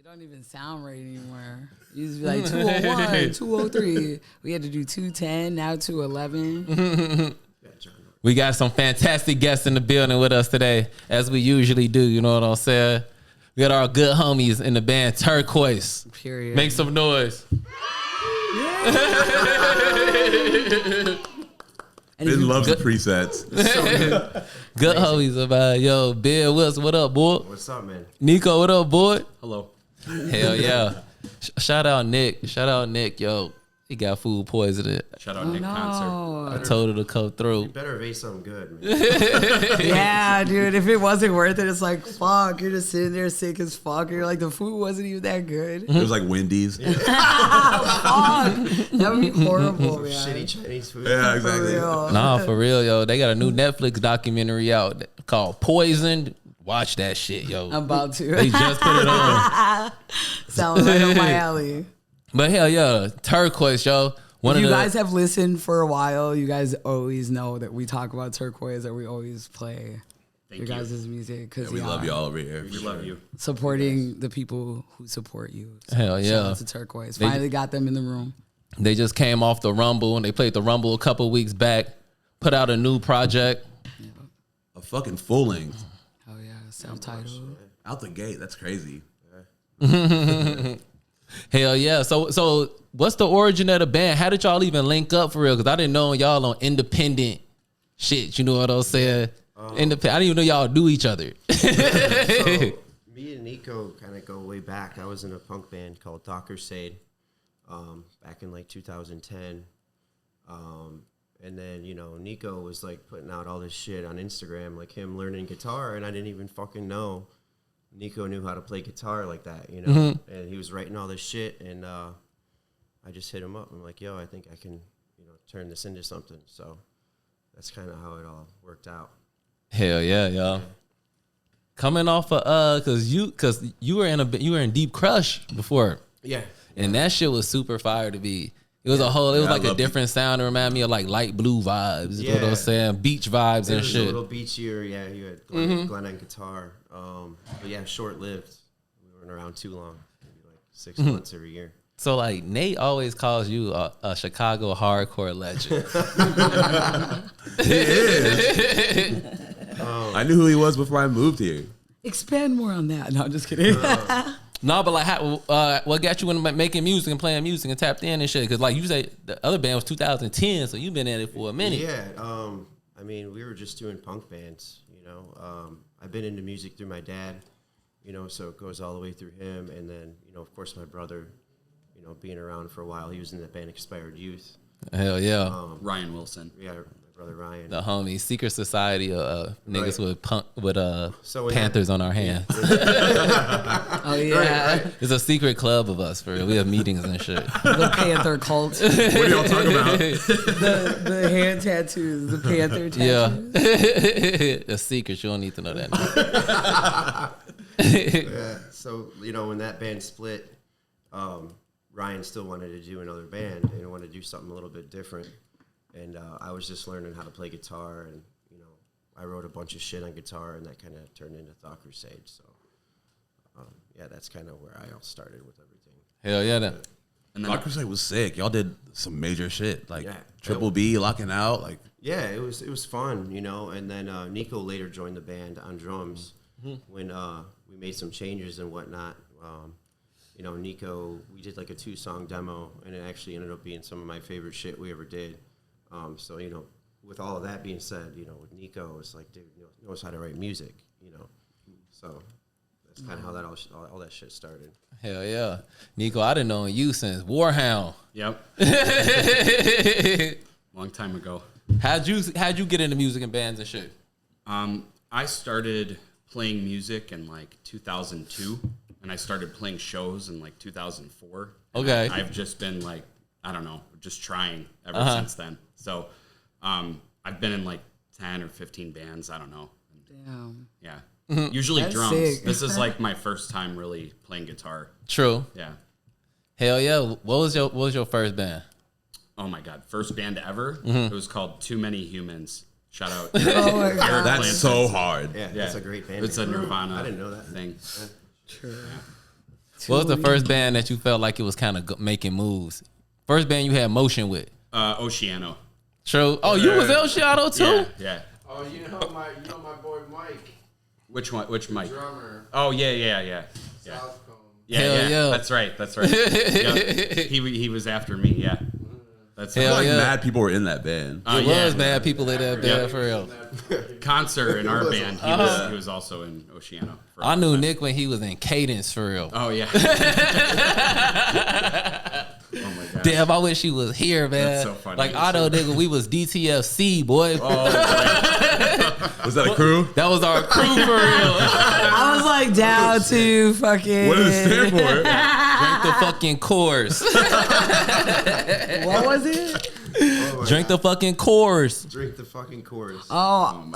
don't even sound right anymore. It used to be like 201, 203. We had to do 210, now 211. We got some fantastic guests in the building with us today, as we usually do. You know what I'm saying? We got our good homies in the band Turquoise. Period. Make some noise. It loves the presets. Good homies about yo, Bill Wilson, what up, boy? What's up, man? Nico, what up, boy? Hello. Hell yeah. Shout out Nick. Shout out Nick, yo. He got food poisoning. Shout out Nick Concert. I told her to come through. You better have ate something good, man. Yeah, dude. If it wasn't worth it, it's like, fuck. You're just sitting there sick as fuck. You're like, the food wasn't even that good. It was like Wendy's. Fuck. That would be horrible, man. Shitty Chinese food. Yeah, exactly. For real. Nah, for real, yo. They got a new Netflix documentary out called Poisoned. Watch that shit, yo. I'm about to. They just put it on. Sounds right up my alley. But hell yeah, Turquoise, yo. You guys have listened for a while. You guys always know that we talk about Turquoise, that we always play your guys' music. Because We love y'all over here. We love you. supporting the people who support you. So Hell shout yeah. out to Turquoise. Finally got them in the room. They just came off the Rumble, and they played the Rumble a couple weeks back. Put out a new project. A fucking full length. Oh yeah, self-titled. Out the gate. That's crazy. Hell yeah. So what's the origin of the band? How did y'all even link up for real? Because I didn't know y'all on independent shit. You know what I'm saying? I didn't even know y'all knew each other. So, me and Nico kind of go way back. I was in a punk band called Thought Crusade back in like 2010. And then, you know, Nico was like putting out all this shit on Instagram, like him learning guitar, and I didn't even fucking know Nico knew how to play guitar like that, you know? Mm-hmm. And he was writing all this shit, and I just hit him up. I'm like, yo, I think I can, you know, turn this into something. So that's kind of how it all worked out. Hell yeah, y'all. Coming off of cause you were in Deep Crush before. Yeah. And that shit was super fire to be. It was like a different sound. It reminded me of like light blue vibes. You know what I'm saying? Beach vibes and shit. A little beachier, yeah. You had Glenn on guitar. But yeah, short lived. We weren't around too long. Maybe like 6 months every year. So like Nate always calls you a Chicago hardcore legend. He is. I knew who he was before I moved here. Expand more on that. No, I'm just kidding. No, but like, what got you into making music and playing music and tapped in and shit? Because like you say, the other band was 2010, so you've been at it for a minute. Yeah, I mean, we were just doing punk bands, you know. I've been into music through my dad, you know, so it goes all the way through him. And then, you know, of course, my brother, you know, being around for a while, he was in the band Expired Youth. Hell yeah. Ryan Wilson. Yeah, my brother Ryan. The homie, secret society of niggas with So Panthers on our hands. Oh yeah, It's a secret club of us, for real. We have meetings and shit. the Panther cult. What are y'all talking about? the hand tattoos, the Panther tattoos. Yeah. A secret, you don't need to know that. Yeah, so, you know, when that band split, Ryan still wanted to do another band and wanted to do something a little bit different. And I was just learning how to play guitar, and, you know, I wrote a bunch of shit on guitar, and that kind of turned into Thought Crusade. So, yeah, that's kind of where I all started with everything. Hell yeah. And then Thought Crusade was sick. Y'all did some major shit. Like Yeah. Triple B, Locking Out. Like, Yeah, it was fun, you know. And then Nico later joined the band on drums when we made some changes and whatnot. You know, Nico, we did like a 2-song demo, and it actually ended up being some of my favorite shit we ever did. So, you know, with all of that being said, you know, with Nico, it's like, dude, knows how to write music, you know. So that's kind of how that all that shit started. Hell yeah. Nico, I done known you since Warhound. Yep. Long time ago. How'd you get into music and bands and shit? I started playing music in like 2002, and I started playing shows in like 2004. Okay. I've just been like, I don't know, just trying ever since then. So I've been in like 10 or 15 bands. I don't know. Damn. Yeah. Usually That's drums. sick. This is like my first time really playing guitar. True. Yeah. Hell yeah. What was your first band? Oh my God. First band ever. It was called Too Many Humans. Shout out. Oh my God. that's so hard. Yeah, that's a great band. It's a Nirvana I didn't know that thing. True. What was the first band that you felt like it was kind of making moves? First band you had motion with? Oceano. True. Oh, you was Oceano too? Yeah. Oh, you know my boy Mike. Which one? Which Mike? Drummer. Oh yeah. Southcombe. Hell yeah. That's right. Yep. He was after me. Yeah. That's Hell Like yeah. mad people were in that band. It was mad people in that band for real. Concert in our band. He was also in Oceano. I knew Nick when he was in Cadence for real. Oh yeah. Oh my god. Damn, I wish he was here, man. That's so funny. Like Otto, nigga, we was DTFC, boy. Was that a crew? That was our crew for real. I was like down to fucking. What does it stand for? Drink the fucking course. What was it? Drink the fucking course. Drink the fucking chorus. Oh.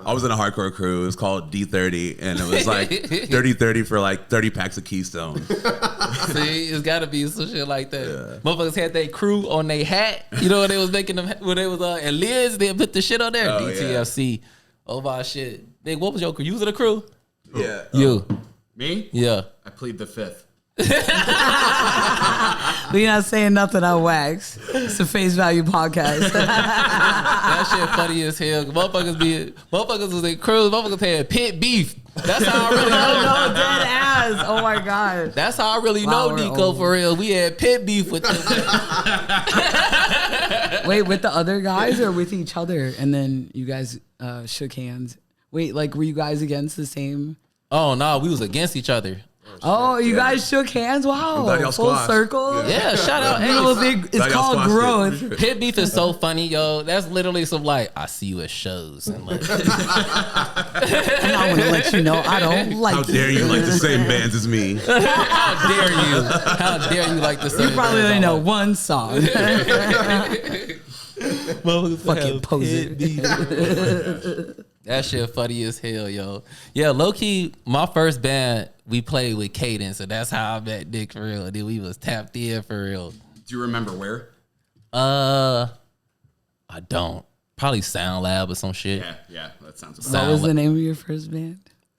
I was in a hardcore crew. It was called D30, and it was like 30-30 for like 30 packs of Keystone. See, it's gotta be some shit like that. Motherfuckers had their crew on their hat. You know when they was making them when they was and Liz, they put the shit on there. Oh, DTFC. Oh my shit. Nigga, what was your crew? You was in the crew? Yeah. You. Me? Yeah. I plead the fifth. We not saying nothing on wax. It's a face value podcast. That shit funny as hell. Motherfuckers was in crews. Motherfuckers had pit beef. That's how I really know. No, dead ass. Oh my god. That's how I really Wow, know we're Nico old. for real. We had pit beef with them. Wait, with the other guys or with each other? And then you guys shook hands. Wait, like were you guys against the same? Oh no, we was against each other. Oh, you guys shook hands? Wow. glad y'all Full squashed. circle. Yeah, shout out. You know, it's Glad y'all called squashed growth. Pit beef is so funny, yo. That's literally some like I see you at shows and like And I want to let you know I don't like How dare you like the same bands as me? how dare you? How dare you like the same? You probably bands only I know like? one song. Fucking poser. That shit funny as hell, yo. Yeah, low key, my first band we played with Cadence, so that's how I met Nick for real. Then we was tapped in for real. Do you remember where? I don't. Probably Sound Lab or some shit. Yeah, that sounds What Sound was the Lab. name of your first band?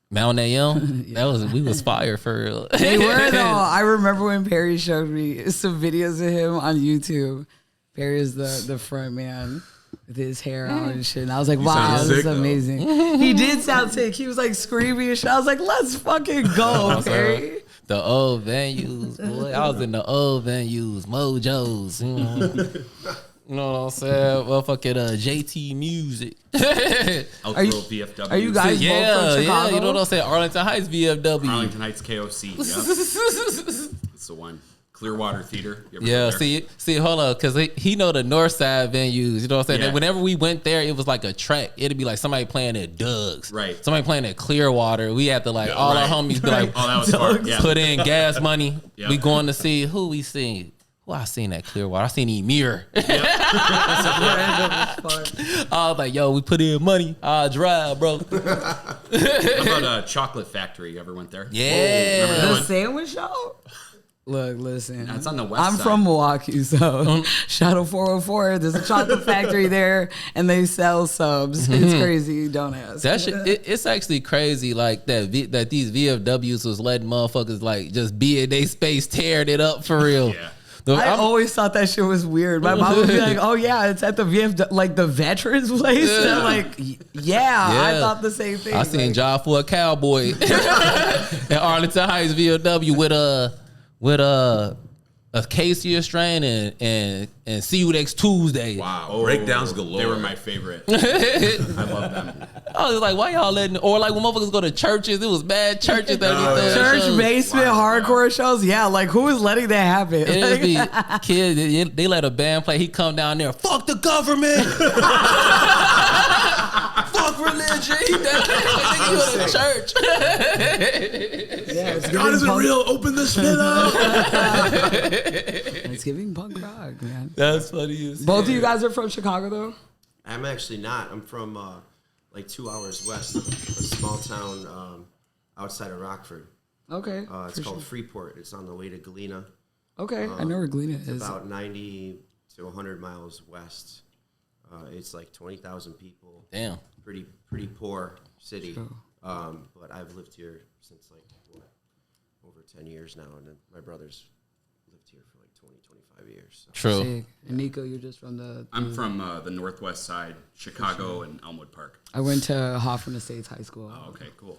Mount AM. We was fire for real. They were though. I remember when Perry showed me some videos of him on YouTube. Perry is the front man with his hair out and shit. And I was like, wow, sounded this is sick, though. amazing. He did sound sick. He was like screaming and shit. I was like, let's fucking go, Perry. The old venues, boy. I was in the old venues, Mojos. You know what I'm saying? Motherfucking JT Music. Outro VFW. Are you guys both from Chicago? You know what I'm saying? Arlington Heights VFW. Arlington Heights KOC. Yep. That's the one. Clearwater Theater. You ever go Yeah, there? see, hold on, because he know the north side venues. You know what I'm saying? Yeah. And whenever we went there, it was like a track. It'd be like somebody playing at Doug's. Right. Somebody playing at Clearwater. We had to like, all right. our homies be like, Oh, that was hard. Yeah. put in gas money. Yeah. We going to see who we seen. Who I seen at Clearwater? I seen Emir. I was like, yo, we put in money. I'll drive, bro. How about Chocolate Factory? You ever went there? Yeah. Remember that The one? sandwich show? Look, listen. That's on the west I'm side. from Milwaukee, so Shadow 404. There's a chocolate factory there, and they sell subs. It's crazy. Don't ask. That shit, it's actually crazy, like that these VFWs was letting motherfuckers like just be in their space, tearing it up for real. Yeah. I always thought that shit was weird. My mom would be like, "Oh yeah, it's at the VF, like the veterans place." And I'm like, "Yeah, I Yeah. thought the same thing." I seen like, Job for a Cowboy at Arlington Heights VFW with a Casey strain and see you next Tuesday. Wow. Breakdowns galore. They were my favorite. I love them. I was like, why y'all letting? Or like when motherfuckers go to churches, it was bad churches that be throwing church shows. basement hardcore shows. Yeah, like who is letting that happen? It'd be kids. They let a band play. He come down there. Fuck the government. Fuck religion. He like, nigga, you in a church. Yeah, it's God isn't punk, real. Open the spit up. It's giving punk rock, man. That's funny as Both of you guys are from Chicago, though. I'm actually not. I'm from like 2 hours west of a small town outside of Rockford. Okay. It's called Freeport. It's on the way to Galena. Okay, I know where Galena is. About 90 to 100 miles west. It's like 20,000 people. Damn. Pretty poor city. But I've lived here since like over 10 years now, and then my brother's lived here for like 20, 25 years. So. True. Sick. And Nico, you're just from the... I'm from the northwest side, Chicago and Elmwood Park. I went to Hoffman Estates High School. Oh, okay, cool.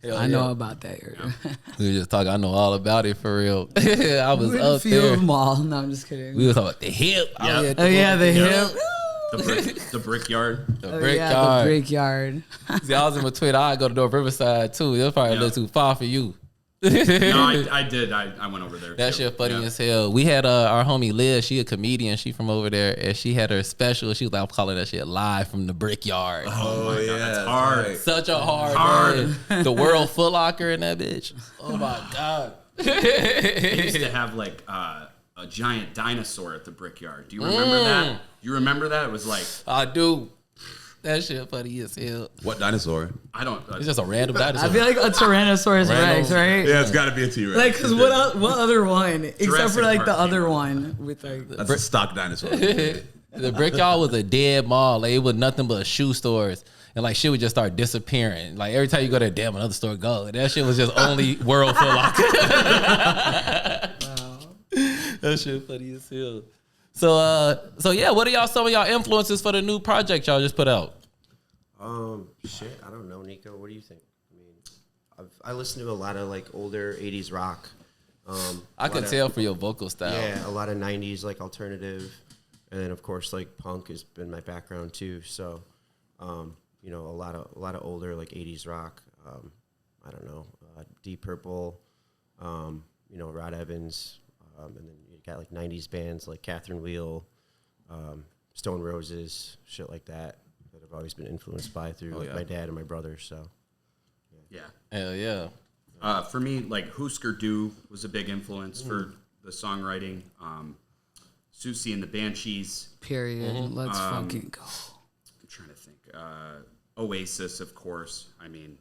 I know about that area. We were just talking. I know all about it for real. I was We up feel there. them all. No, I'm just kidding. We were talking about the hip. Yeah. Oh yeah, the hip. The brickyard. The Oh, brickyard. yeah, the brickyard. See, I was in between. I go to North Riverside too. It was probably a little too far for you. No, I did. I went over there. That too. shit funny Yeah. as hell. We had our homie Liz. She a comedian. She from over there, and she had her special. She was like, I'm calling that shit live from the brickyard. Oh my God, that's that's hard. right. Such a hard. The World Foot Locker in that bitch. Oh my God. They used to have like a giant dinosaur at the brickyard. Do you remember that? You remember that? It was like, I do. That shit funny as hell. What dinosaur? I don't. It's just a random dinosaur. I feel like a Tyrannosaurus Rex, right? Yeah, it's got to be a T-Rex. Like, cause what other one? Except Jurassic for like Park the came other out. one with like. That's a stock dinosaur. The Brickyard was a dead mall. Like, it was nothing but shoe stores. And like shit would just start disappearing. Like every time you go there, damn, another store go. That shit was just only World Foot Locker. That shit funny as hell. So yeah, what are y'all some of y'all influences for the new project y'all just put out? Shit, I don't know, Nico. What do you think? I mean, I listen to a lot of like older 80s rock. I could tell for your vocal style. Yeah, a lot of 90s like alternative, and then of course like punk has been my background too. So, you know, a lot of older like 80s rock. I don't know, Deep Purple, you know, Rod Evans, and then you got like 90s bands like Catherine Wheel, Stone Roses, shit like that I've always been influenced by through like, my dad and my brother. So, Yeah. Hell yeah. For me, like Husker Du was a big influence for the songwriting. Susie and the Banshees. Period. Let's fucking go. I'm trying to think. Oasis, of course. I mean,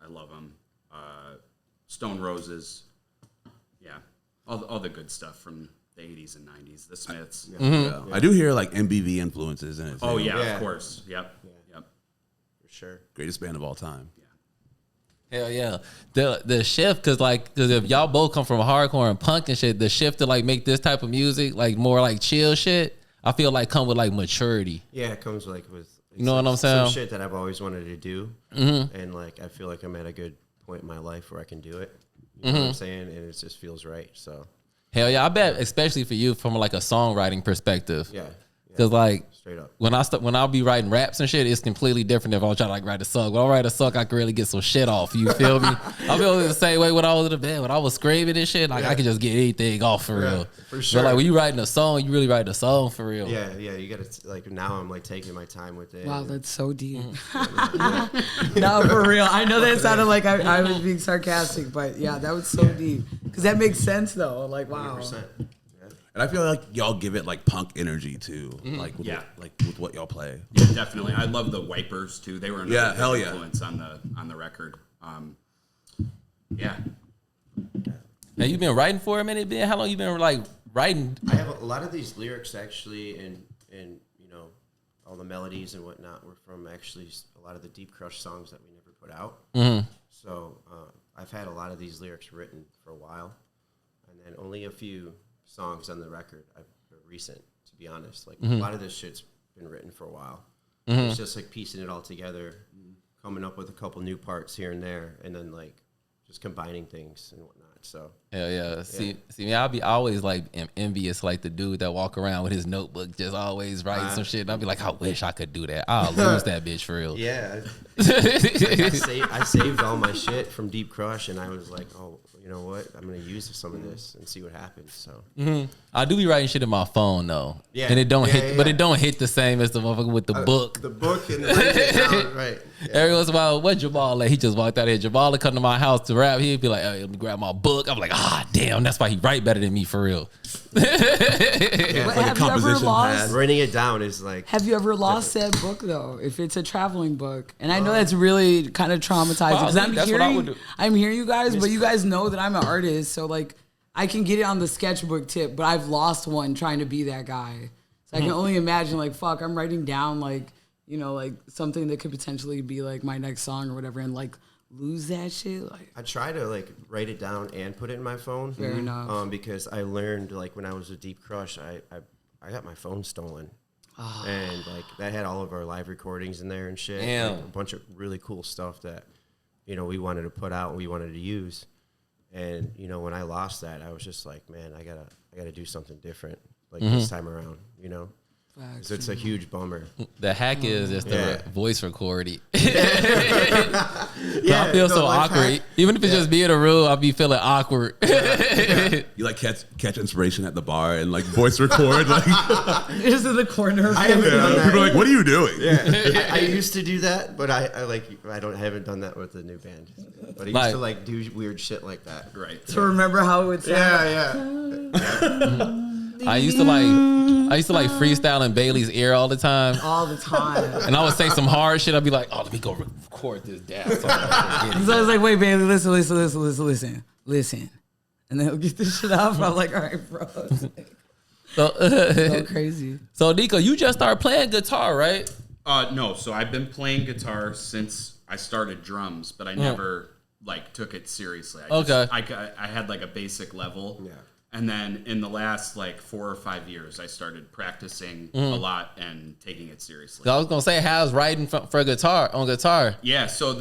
I love them. Stone Roses. Yeah. All the good stuff from the 80s and 90s. The Smiths. Yeah. I do hear like MBV influences in it. Oh, too. yeah, Yeah. of course. Yep. Yep. for sure. Greatest band of all time. Hell yeah. The shift, cause if y'all both come from hardcore and punk and shit, the shift to like make this type of music, like more like chill shit, I feel like come with like maturity. Yeah, it comes like with You know what I'm saying? some shit that I've always wanted to do, and like I feel like I'm at a good point in my life where I can do it. You know what I'm saying? And it just feels right. So Hell yeah, I bet especially for you from like a songwriting perspective. yeah, Cause like straight up. when I'll be writing raps and shit, it's completely different if I'm trying to like write a song. When I write a song, I can really get some shit off. You feel me? I feel the same way when I was in the band. When I was screaming and shit, like I could just get anything off for real. for sure. But like when you writing a song, you really writing a song for real. Yeah, you gotta like now I'm like taking my time with it. Wow, that's so deep. No, for real. I know that sounded like I was being sarcastic, but yeah, that was so deep. Because that makes sense though. Like, wow. 100%. And I feel like y'all give it like punk energy too, like with Yeah. with what y'all play. Yeah, definitely. I love the Wipers too. They were another Yeah, big hell yeah. influence on the record. Yeah. Now you been writing for a minute, Ben? How long you been like writing? I have a lot of these lyrics actually, and you know, all the melodies and whatnot were from actually a lot of the Deep Crush songs that we never put out. So I've had a lot of these lyrics written for a while, and then only a few songs on the record are recent. To be honest, like a lot of this shit's been written for a while. It's just like piecing it all together, coming up with a couple new parts here and there, and then like just combining things and whatnot. So Hell yeah. See me, I'll be always like envious, like the dude that walk around with his notebook, just always writing some shit. And I'll be like, I wish I could do that. I'll lose that bitch for real. yeah, I saved all my shit from Deep Crush, and I was like, oh, you know what? I'm gonna use some of this and see what happens. So I do be writing shit in my phone though. Yeah. And it don't Yeah, hit, yeah, but yeah. it don't hit the same as the motherfucker with the book. the book and the right. Yeah. Every once in a while, what Jamal like? He just walked out here. Jamal would come to my house to rap. He'd be like, hey, let me grab my book. I'm like, damn, that's why he write better than me for real. But Like a have you ever composition lost? pad. Writing it down is like Have you ever lost said book though? If it's a traveling book, and I know that's really kind of traumatizing because Well, that's what I would do. I'm hearing you guys, but you guys know that I'm an artist, so like I can get it on the sketchbook tip, but I've lost one trying to be that guy. So I can only imagine like fuck, I'm writing down like you know like something that could potentially be like my next song or whatever, and like lose that shit? Like, I try to like write it down and put it in my phone. Fair enough. Because I learned like when I was with Deep Crush, I got my phone stolen. And like that had all of our live recordings in there and shit. Damn. Like, a bunch of really cool stuff that, you know, we wanted to put out and we wanted to use. And, you know, when I lost that, I was just like, man, I gotta do something different like this time around, you know? facts. 'Cause it's a huge bummer. The hack is just the Yeah. voice recording. Yeah, I feel the so life awkward. hack. Even if it's just me in a room, I'll be feeling awkward. You like catch inspiration at the bar and like voice record. Like, Just in the corner. I haven't done that. people are like, "What are you doing?" Yeah, I used to do that, but I haven't done that with the new band. But I used Like- to like do weird shit like that. Right. To remember how it would sound. Yeah. I used to like freestyle in Bailey's ear all the time. All the time. And I would say some hard shit. I'd be like, oh, let me go record this down. So I So I was like, wait, Bailey, listen. And then he'll get this shit off. I'm like, all right, bro. so, So crazy. so Nico, you just started playing guitar, right? No, so I've been playing guitar since I started drums, but I never like took it seriously. I had like a basic level. Yeah. And then in the last like 4 or 5 years, I started practicing a lot and taking it seriously. I was gonna say, how's writing for guitar on guitar? Yeah, so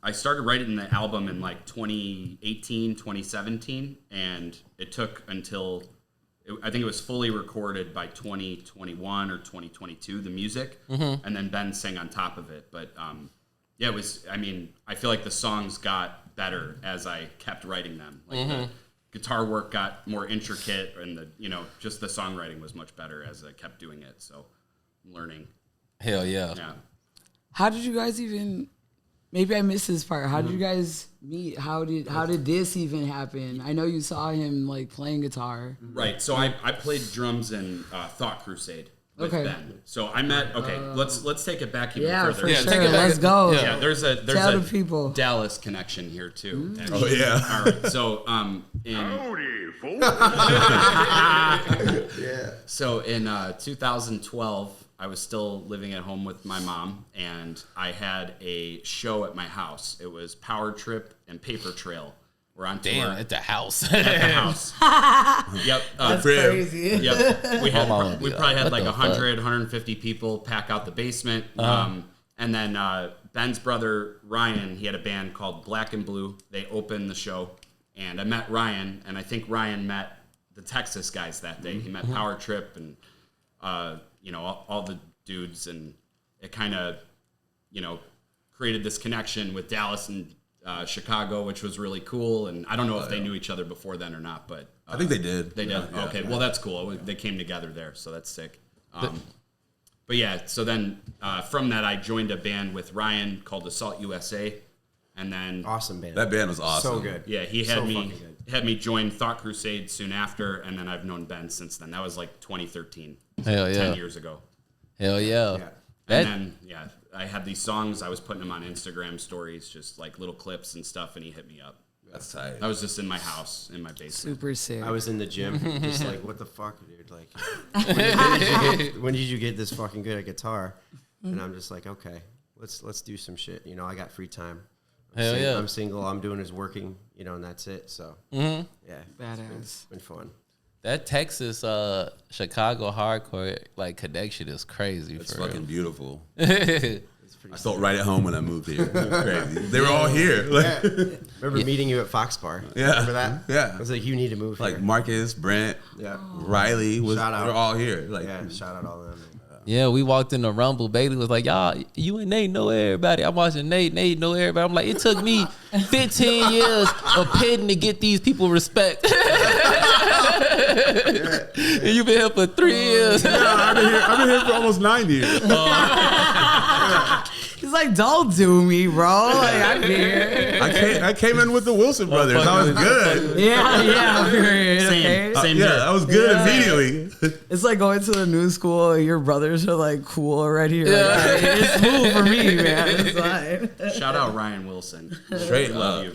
I started writing the album in like 2018, 2017, and it took until I think it was fully recorded by 2021 or 2022, the music, and then Ben sang on top of it. But yeah, it was. I mean, I feel like the songs got better as I kept writing them. Like the guitar work got more intricate, and just the songwriting was much better as I kept doing it. So, I'm learning. Hell yeah. Yeah. How did you guys even? Maybe I missed this part. How did you guys meet? How did this even happen? I know you saw him like playing guitar. Right. So I played drums in Thought Crusade with Ben. So I met. Okay, let's take it back even Yeah, further. for Yeah, sure. take it back. Let's go. Yeah, there's a Tell the people. Dallas connection here too. Oh yeah. All right. So in 2012, I was still living at home with my mom, and I had a show at my house. It was Power Trip and Paper Trail. We're on tour Damn, at the house. at the house. Yep. That's crazy. Yep. We mama would we be probably like, had what like the 100, 150 people pack out the basement. And then Ben's brother, Ryan, he had a band called Black and Blue. They opened the show. And I met Ryan, and I think Ryan met the Texas guys that day. He met Power Trip and, all the dudes. And it kind of, created this connection with Dallas and Chicago, which was really cool. And I don't know if they knew each other before then or not, but I think they did. They did. Yeah, Okay, well that's cool. They came together there, so that's sick. But yeah, so then from that, I joined a band with Ryan called Assault USA, and then Awesome band. That band was awesome. So good. yeah, he So had me fucking good. join Thought Crusade soon after, and then I've known Ben since then. That was like 2013, Hell yeah. 10 years ago. Hell yeah. Yeah. That- And then I had these songs. I was putting them on Instagram stories, just like little clips and stuff, and he hit me up. That's tight. I was just in my house, in my basement. Super sick. I was in the gym, just like, what the fuck, dude? Like, when did you get this fucking good at guitar? And I'm just like, okay, let's do some shit. I got free time. Hell yeah. I'm single. All I'm doing is working. And that's it. So yeah, Badass. It's been fun. That Texas, Chicago hardcore connection is crazy. It's for fucking real. beautiful. It's pretty. I felt right at home when I moved here. It was crazy. They were all here. Like, Remember meeting you at Fox Bar? Yeah. Remember that? Yeah. I was like, you need to move here. like Marcus, Brent, Yeah. Riley was. Shout out. They're all here. Like, Yeah. Shout out all of them. Yeah, we walked in the Rumble. Bailey was like, y'all, you and Nate know everybody. I'm watching Nate know everybody. I'm like, it took me 15 years of pitting to get these people respect. And you've been here for 3 years. yeah, I've been here for almost 9 years. He's like, don't do me, bro. Like, I'm here. I came in with the Wilson brothers. I was good. Yeah, period. Okay? Same Yeah, here. I was good Yeah. immediately. It's like going to a new school and your brothers are like cool already. You're like, "All right, it's cool for me, man. It's fine. Shout out Ryan Wilson. Straight Love love. you.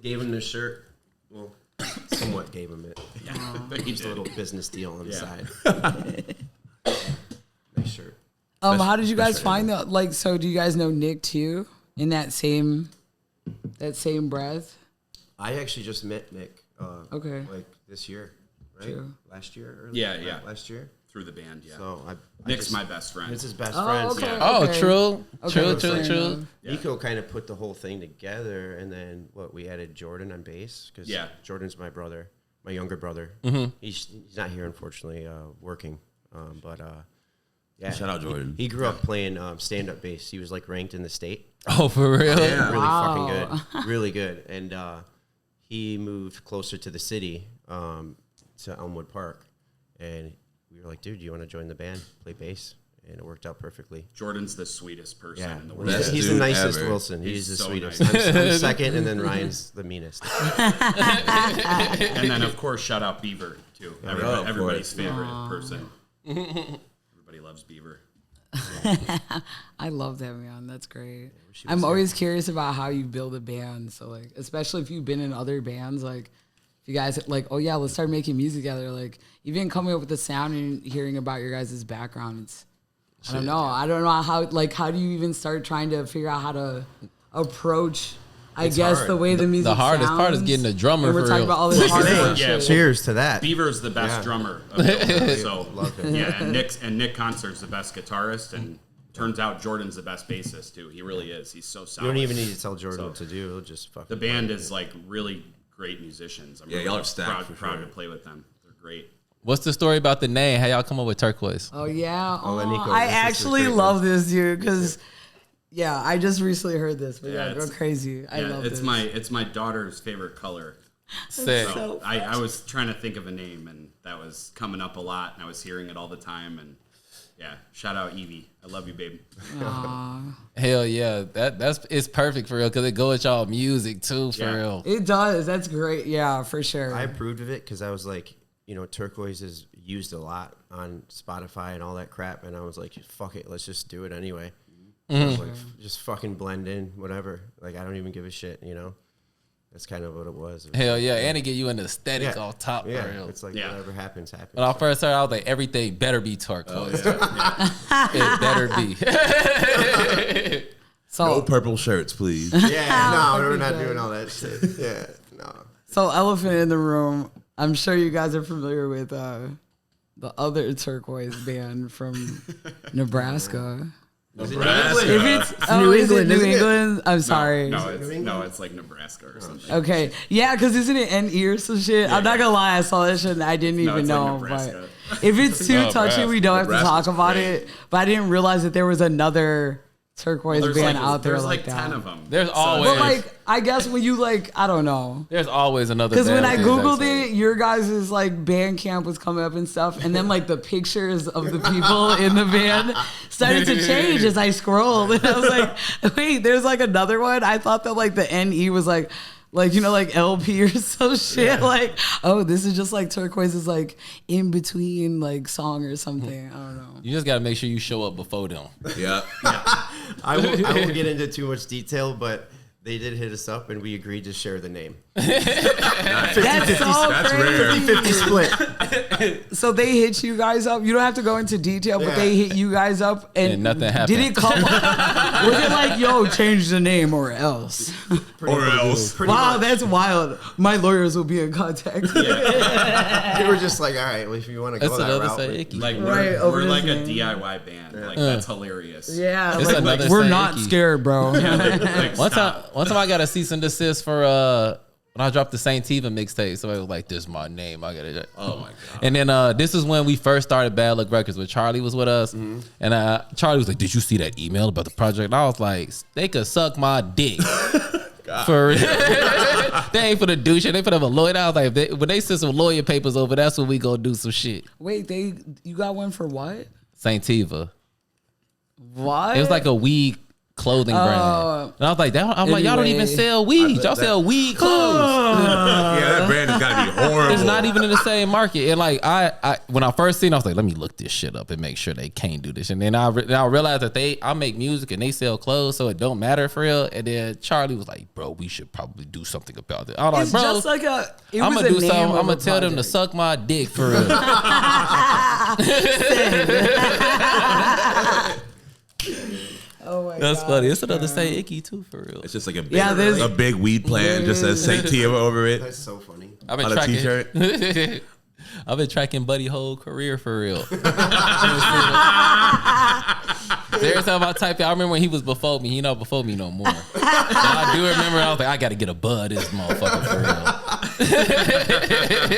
Gave him the shirt. Well, somewhat gave him it. Just a little business deal on the side. Nice shirt. How did you guys find that? Like, so do you guys know Nick too? In that same That same breath. I actually just met Nick. Okay. Like this year, right? True. Last year? Yeah. Last year? Through the band, yeah. So Nick's my best friend. It's his best Oh, friend. okay. Yeah. Oh, Okay. true. Okay, True. fair Yeah. Nico kind of put the whole thing together, and then we added Jordan on bass because Jordan's my brother, my younger brother. Mm-hmm. He's not here, unfortunately, working. But yeah, Shout out Jordan. He grew up playing stand-up bass. He was like ranked in the state. Oh, for real? Yeah. Really Wow. fucking good, really good. And he moved closer to the city, to Elmwood Park, and we were like, dude, you want to join the band, play bass? And it worked out perfectly. Jordan's the sweetest person Yeah, in the world. Best he's the dude nicest, ever. Wilson. He's the so sweetest. nice. I'm second, and then Ryan's the meanest. And then, of course, shout out Beaver, too. of Everybody's course. favorite person. Everybody loves Beaver. I love that, man. That's great. I'm always curious about how you build a band. So, like, especially if you've been in other bands, like, if you guys, like, oh, yeah, let's start making music together. Like, even coming up with the sound and hearing about your guys' background, it's, I don't know. I don't know how do you even start trying to figure out how to approach, I guess, hard. the way the music The hardest part is sounds? getting a drummer And we're for talking real. about all this hard work Yeah, shit. Cheers to that. Beaver's the best Yeah. drummer of the whole, so Love him. yeah, and Nick Concert's the best guitarist, and turns out Jordan's the best bassist too. He really is. He's so solid. You don't even need to tell Jordan what to do. He'll just fucking. The band is like really great musicians. I'm Yeah, really y'all are stacked for proud sure. to play with them. They're great. What's the story about the name? How y'all come up with Turquoise? Oh yeah. Oh, and Nico, I this is the actually great love this, dude, because yeah, I just recently heard this, but Yeah, yeah, go it's- crazy. I Yeah, love it's this. it's my daughter's favorite color. Sick. So I was trying to think of a name, and that was coming up a lot, and I was hearing it all the time. And yeah, shout out Evie. I love you, babe. Hell yeah. It's perfect for real because it go with y'all music too, for Yeah. real. It does. That's great. Yeah, for sure. I approved of it because I was like, Turquoise is used a lot on Spotify and all that crap, and I was like, fuck it, let's just do it anyway. I was like, just fucking blend in, whatever. Like, I don't even give a shit, That's kind of what it was. Hell yeah. And it get you an aesthetic off top, Yeah, for real. it's like Yeah. whatever happens, happens. When I first heard, I was like, everything better be Turquoise. Yeah. It better be. so No purple shirts, please. Yeah, no, we're fucking not good. doing all that shit. Yeah, no. so elephant in the room. I'm sure you guys are familiar with the other Turquoise band from Nebraska. If it's New is it England, New isn't it? England? I'm sorry. No, it's like Nebraska or something. Okay, yeah, because isn't it NE or some shit? I'm not gonna lie, I saw that shit and I didn't No, even it's like know. Nebraska. But if it's too Oh, touchy, we don't have to Nebraska's talk about great. it. But I didn't realize that there was another Turquoise There's band like, out there there's like like that. 10 of them. There's always, But like, I guess when you I don't know. there's always another Because when band I with the exact googled same. it, your guys' like band camp was coming up and stuff, and then like the pictures of the people in the band started to change as I scrolled, and I was like, wait, there's like another one. I thought that like the NE was like LP or some shit. Like, oh, this is just like Turquoise's like in between like song or something. I don't know. You just got to make sure you show up before them. Yeah. I won't get into too much detail, but they did hit us up and we agreed to share the name. That's so That's crazy. rare. 50 split. So they hit you guys up. You don't have to go into detail, but Yeah. they hit you guys up, and nothing happened. Did it come? Was it like, yo, change the name or else? Or else. Wow, that's wild. My lawyers will be in contact. They were just like, all right, well, if you want to That's go that another route. say Icky. Like Right, we're over like a his name. DIY band. Like that's hilarious. Yeah, It's another we're say not Icky. scared, bro. Like, One stop. time I got a cease and desist for when I dropped the Saint Tiva mixtape. So it was like, this is my name. I got it. Oh my god. And then this is when we first started Bad Luck Records, when Charlie was with us. And Charlie was like, did you see that email about the project? And I was like, they could suck my dick. For real. They ain't for the do shit. They for them a lawyer. I was like, when they send some lawyer papers over, that's when we go do some shit. Wait, you got one for what? Saint Tiva. What? It was like a weed clothing brand. And I was like, y'all don't even Anyway. sell weed. Y'all sell weed clothes. Yeah, that brand has got to be horrible. It's not even in the same market. And like I when I first seen it, I was like, let me look this shit up and make sure they can't do this. And then I realized that I make music and they sell clothes, so it don't matter for real. And then Charlie was like, bro, we should probably do something about it. I was It's like, bro, just like it I'm was gonna a do name something. of I'm a gonna tell them to project. suck my dick for real. Oh my That's gosh, funny. It's another man. Say Icky too, for real. It's just like there's- a big weed plant, just says St. T over it. That's so funny. I've been On a tracking. t-shirt. I've been tracking Buddy whole career for real. Every time I type it, I remember when he was before me. He not before me no more. But I do remember I was like, I got to get a bud this motherfucker for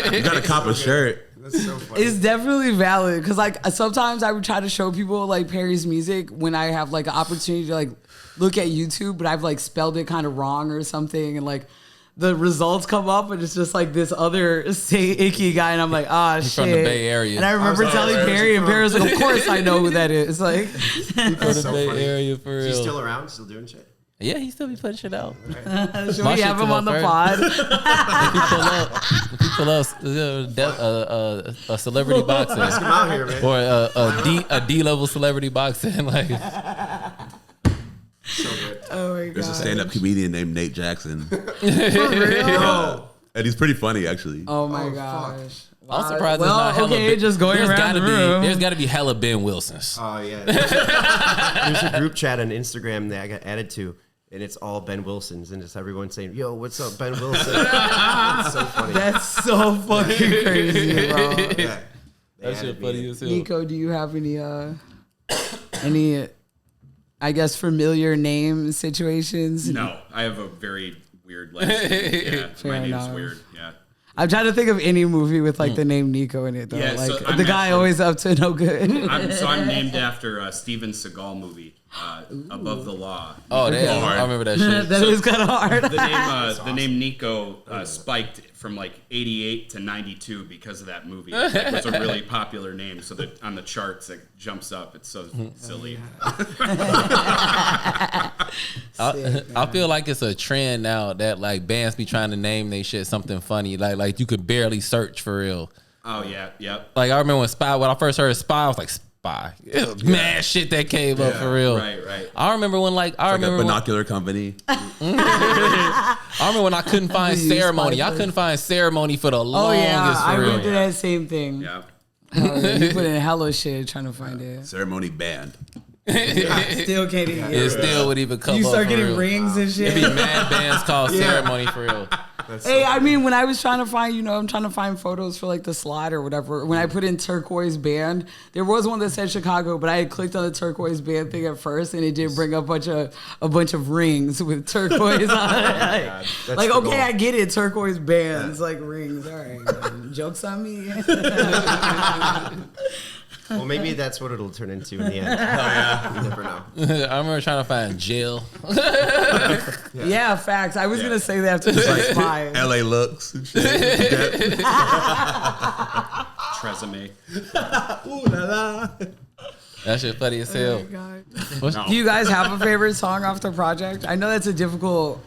real. You got to cop a shirt. That's so funny. It's definitely valid because like sometimes I would try to show people like Perry's music when I have like an opportunity to like look at YouTube, but I've like spelled it kind of wrong or something, and like the results come up and it's just like this other Say Icky guy, and I'm like, ah, shit. From the Bay Area. And I remember telling Perry, and Perry was like, of course I know who that is. Like, From the so Bay funny. Area for real. Is he still around? Still doing shit? Yeah, he still be putting shit out. should My we shit have him come on the up pod? If you pull up a celebrity boxing Come out here, man. or a D level celebrity boxing, like So good. Oh my god. There's a stand-up comedian named Nate Jackson. For real? And he's pretty funny, actually. Oh my Oh, gosh. I'm Wow. surprised Well, there's not hella. okay, just going there's around gotta the be room. there's got to be hella Ben Wilsons. Oh yeah. There's a group chat on Instagram that I got added to, and it's all Ben Wilsons, and it's everyone saying, "Yo, what's up, Ben Wilson?" It's so funny. That's so fucking crazy, bro. Yeah. They That added shit me funny in. as hell. Nico, do you have any I guess familiar name situations? No, I have a very weird last name. Yeah, Fair my name's enough. weird. Yeah. I'm trying to think of any movie with like the name Nico in it though. Yeah, so like I'm the guy actually- always up to no good. I'm named after a Steven Seagal movie, Above the Law. Oh damn, I remember that shit. That is kind of hard. The name Nico spiked from like 88 to 92 because of that movie. It was a really popular name, so that on the charts it jumps up. It's so silly. I feel like it's a trend now that like bands be trying to name they shit something funny, like you could barely search for real. Oh yeah, yep. Like I remember when I first heard Spy, I was like Spy. It was mad shit that came up for real. Right. I remember when Like a binocular company. I remember when I couldn't find Use Ceremony. Spy I couldn't find Ceremony for the Oh longest yeah, I for went through real. that same thing. Yeah. Oh, yeah, you put in hella shit trying to find it. Ceremony band. Still can't even. It still would even come You up start for getting real. rings and shit. It'd be mad bands called Ceremony for real. Hey, I mean, when I was trying to find, I'm trying to find photos for like the slide or whatever. When I put in Turquoise band, there was one that said Chicago, but I had clicked on the Turquoise band thing at first, and it did bring up a bunch of rings with turquoise on it. Like, the okay, goal. I get it, turquoise bands, like rings. All right, jokes on me. Well, maybe that's what it'll turn into in the end. Oh yeah. You never know. I remember trying to find Jill. Yeah, facts. I was gonna say that after the Spy. LA looks and shit. Tresemme. Ooh la la. That shit funny as hell. Do you guys have a favorite song off the project? I know that's a difficult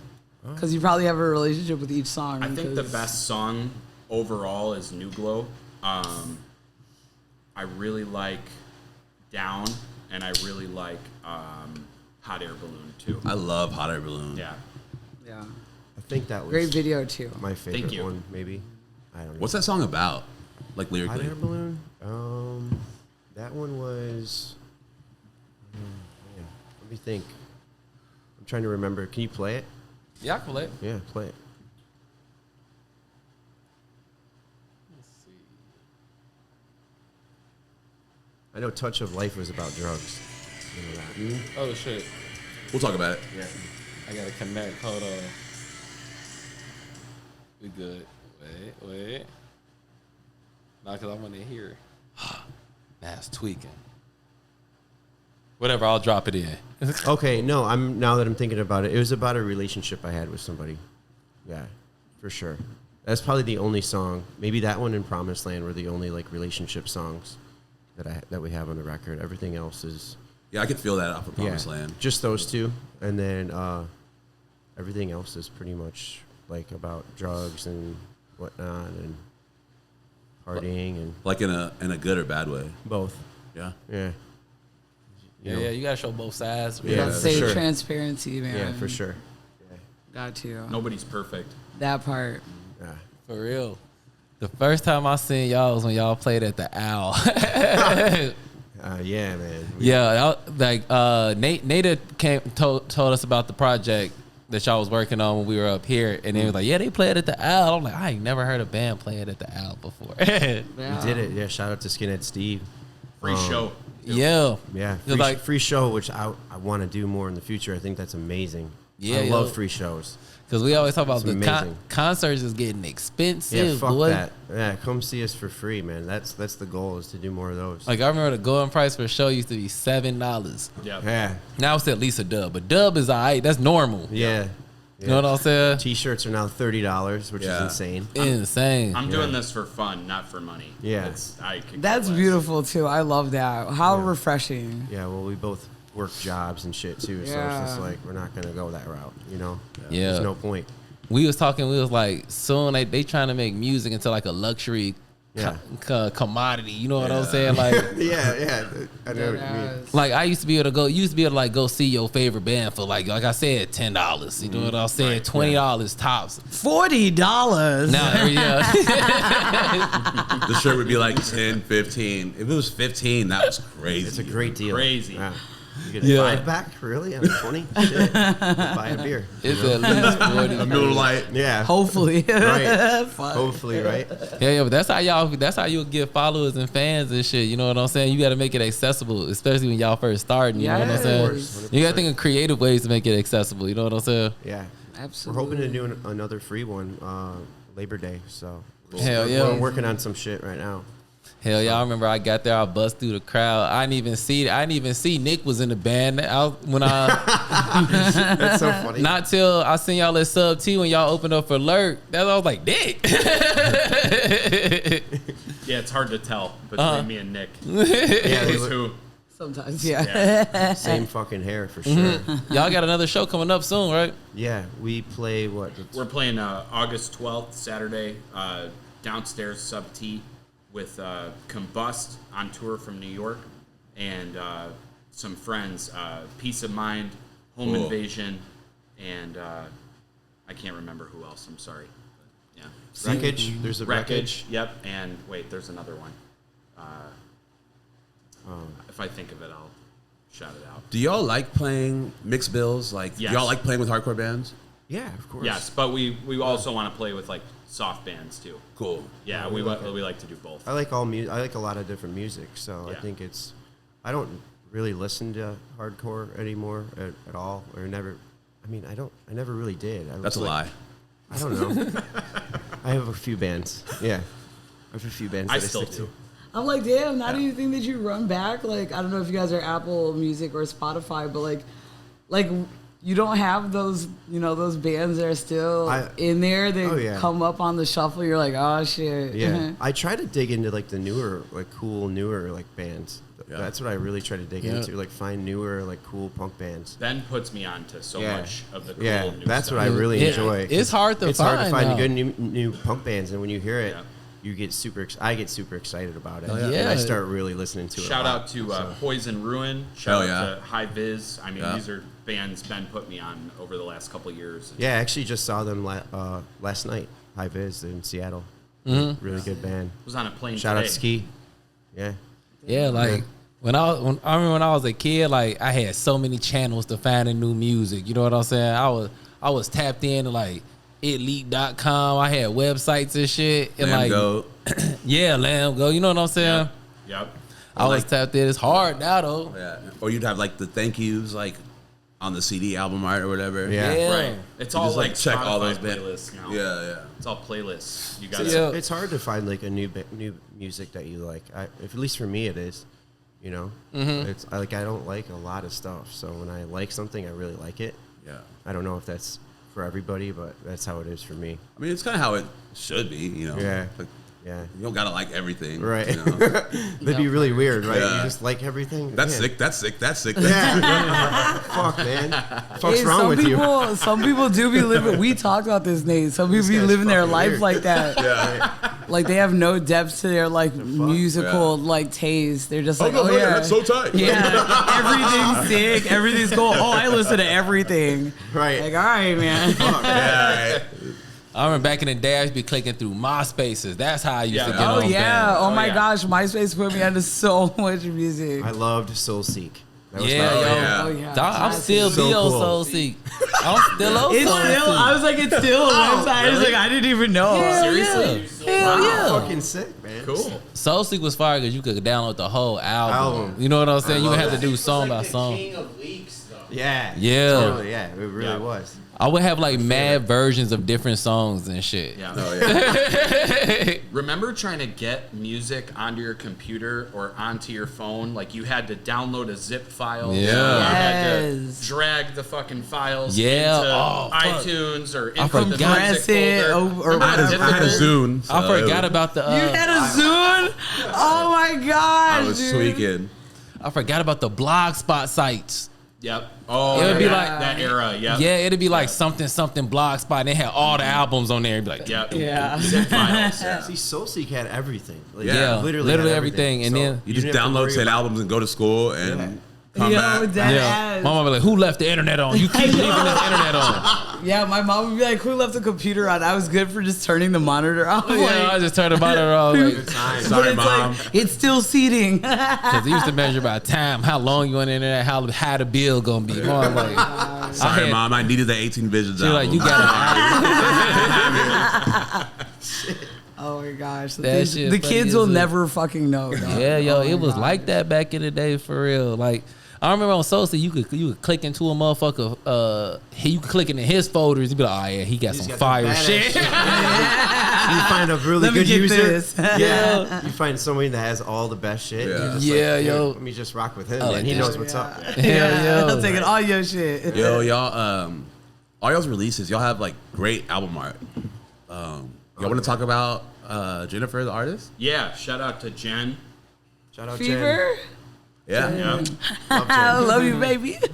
because you probably have a relationship with each song. I think the 'cause- best song overall is New Glow. I really like Down, and I really like Hot Air Balloon too. I love Hot Air Balloon. Yeah. Yeah, I think that was great video too. my favorite you. one. Maybe. I don't know. What's that song about? Like Hot lyrically? air balloon? That one was. Man, let me think. I'm trying to remember. Can you play it? Yeah, I can play it. Yeah, play it. I know Touch of Life was about drugs. You know that. Oh shit. We'll talk about it. Yeah. I gotta connect. Hold on. We good. Wait. Not because I want to hear. That's tweaking. Whatever, I'll drop it in. Okay, no, now that I'm thinking about it, it was about a relationship I had with somebody. Yeah, for sure. That's probably the only song. Maybe that one and Promised Land were the only like relationship songs that we have on the record. Everything else is Yeah, I could feel that off of Promised Land. just those two, and then everything else is pretty much like about drugs and whatnot and partying and Like in a good or bad way. both. Yeah. Yeah. Yeah, you gotta show both sides. Yeah. Let's for say sure. transparency, man. Yeah, for sure. Got to. Nobody's perfect. That part. Yeah. For real. The first time I seen y'all was when y'all played at the Owl. Yeah, man. Yeah, Natey told us about the project that y'all was working on when we were up here, and they was like, yeah, they play it at the Al. I'm like, I ain't never heard a band play it at the Al before. We did it. Yeah, shout out to Skinhead Steve. Free show. Yeah. Yeah, free show, which I want to do more in the future. I think that's amazing. Yeah, I love free shows. Because we always talk about It's the concerts is getting expensive. Yeah, fuck boy. that. Yeah, come see us for free, man. That's the goal, is to do more of those. Like, I remember the going price for a show used to be $7. Yeah. Now it's at least a dub. But dub is all right. That's normal. Yeah. You know what I'm saying? T-shirts are now $30, which is insane. Insane. I'm doing this for fun, not for money. Yeah. That's beautiful too. I love that. How refreshing. Yeah, well, we both work jobs and shit too, so it's just like we're not gonna go that route, you know? Yeah. There's no point. We was like, soon they trying to make music into like a luxury commodity. You know what I'm saying? Like, yeah. I know what you mean. like I used to be able to go see your favorite band for like I said, $10. You know what I'm saying? $20 tops. $40. Now The shirt would be like 10, 15. If it was 15, that was crazy. It's a great deal. Crazy. Yeah. You get 5 back, really? On 20? Shit. Buy a beer. It's at least 40. A Miller Lite. Yeah. Hopefully. Right. Hopefully, right? Yeah, but that's how you'll get followers and fans and shit. You know what I'm saying? You got to make it accessible, especially when y'all first starting. You know what I'm saying? 100%. You got to think of creative ways to make it accessible. You know what I'm saying? Yeah. Absolutely. We're hoping to do another free one Labor Day, so Hell we're working on some shit right now. Hell yeah, I remember I got there, I bust through the crowd. I didn't even see Nick was in the band. That's so funny. Not till I seen y'all at Sub T when y'all opened up for Lurk. I was like, Nick. Yeah, it's hard to tell between me and Nick. Yeah, Who's who? Sometimes, yeah. Same fucking hair for sure. Y'all got another show coming up soon, right? Yeah, we play what? We're playing August 12th, Saturday, downstairs Sub T with Combust on tour from New York and some friends, Peace of Mind, Home Invasion, and I can't remember who else. I'm sorry. Yeah, Wreckage. There's a Wreckage. Yep, and wait, there's another one. If I think of it, I'll shout it out. Do y'all like playing mixed bills? Like, Yes. do y'all like playing with hardcore bands? Yeah, of course. Yes, but we also want to play with like soft bands too. Cool. Yeah, we like to do both. I like all music. I like a lot of different music, so Yeah. I think it's. I don't really listen to hardcore anymore at all, or never. I mean, I never really did. That's a lie. I don't know. I have a few bands. Yeah, I have a few bands. I that still stick do. to. I'm like, damn, not anything that you run back. Like, I don't know if you guys are Apple Music or Spotify, but like you don't have those, those bands that are still in there. They come up on the shuffle. You're like, oh shit. Yeah, I try to dig into like the newer, like cool newer like bands. Yeah. That's what I really try to dig into. Like find newer, like cool punk bands. Ben puts me on to so much of the cool new that's stuff. what I really enjoy. It's hard to find the good new punk bands, and when you hear it. Yeah. You get I get super excited about it. And I start really listening to it. Shout out to Poison Ruin. Shout out to High Viz. I mean, these are bands Ben put me on over the last couple of years. Yeah, I actually just saw them last night. High Viz in Seattle. Mm-hmm. Really good band. Was on a plane Shout today. out Ski. Yeah. Yeah, like when I remember when I was a kid, like I had so many channels to find new music. You know what I'm saying? I was tapped into like Elite.com. I had websites and shit. And Lamb like, Goat. Yeah, Lamb Goat. You know what I'm saying? Yep. I was tapped in. It's hard now though. Yeah. Or you'd have like the thank yous like on the CD album art or whatever. Yeah. Right. It's all just, like check Spotify all those playlists now. Yeah. It's all playlists. You So got it's hard to find like a new music that you like. At least for me, it is. It's I don't like a lot of stuff. So when I like something, I really like it. Yeah. I don't know if that's for everybody, but that's how it is for me. I mean, it's kind of how it should be, Yeah. Like, Yeah. you don't gotta like everything, Right. You know? That'd be really weird, right? Yeah. You just like everything. That's Man. sick. That's sick. That's sick. Yeah. Fuck, man. What's Hey, wrong with you? Some people do be living. We talked about this, Nate. Some people be guy's living their fucking life weird. like that. Yeah. Like they have no depth to their like musical like taste. They're just like, no, oh yeah, that's so tight. yeah, everything's sick, everything's cool. Oh, I listen to everything. Right. Like, all right, man. Yeah. I remember back in the day, I used to be clicking through MySpaces. That's how I used to get Oh on yeah! bands. Oh my yeah. gosh! MySpace put me onto so much music. I loved Soul Seek. That was Yeah, my- yo. yeah. Oh yeah! Dog, I'm still So be on cool. Soul Seek. I'm still on It's Soul still. Seek. I was like, it's still a website. I was like, I didn't even know. Seriously? Hell yeah. Fucking sick, man. Cool. Soul Seek was fire because you could download the whole album. Album. You know what I'm saying? You would love have to that. do song by song. King of leaks, though. Yeah. Yeah. Totally, yeah. It really Yeah. was. I would have like mad versions of different songs and shit. Yeah. Oh, yeah. Remember trying to get music onto your computer or onto your phone? Like you had to download a zip file. Yeah. You had Yes. to drag the fucking files Yeah. into Oh, fuck. iTunes or I into the forgot. music Compress it folder. or Remember I had how a, I had a difficult- Zune. so I forgot it about the. You had a Zune? Oh my gosh! I was dude. tweaking. I forgot about the blogspot sites. Yep. Oh, It would be yeah, like- that era. Yep. Yeah, it'd be like something blogspot. And they had all the albums on there. It'd be like, Yep. Yeah. Zip files. See, Soul Seek had everything. Like, Yeah, literally had everything. And then You just didn't have to download worry 10 about- albums and go to school and come Yo, back. that yeah, ass. my mom would be like, "Who left the internet on? You keep leaving this internet on." Yeah, my mom would be like, "Who left the computer on?" I was good for just turning the monitor off. Yeah, I just turned the monitor off. Like, Time. but Sorry, it's Mom. like it's still seating. Cause they used to measure by time, how long you on the internet, how the bill gonna be. Mom, like, Sorry, had- Mom. I needed the 18 Visions she was album. like, you got Oh my gosh, That the, shit the funny kids as will hell. never fucking know. dog. Yeah, yo, Oh it my was God. like that back in the day for real. Like I remember on Social, you could click into a motherfucker. You could click into his folders. You be like, oh yeah, he got He's some got fire the badass shit. You find a really Let me good get user. this. Yeah. You find somebody that has all the best shit. Yeah. You're just Yeah, like, yo. Let me just rock with him. I Man. like He that knows shit. what's up. Hell, I'll yo. take it all your shit. Yo, y'all, all y'all's releases, y'all have like great album art. Y'all want to talk about Jennifer, the artist? Yeah. Shout out to Jen. Shout out Fever, Yeah. Yep. Jen. Love I Jen. love you, baby. Yep.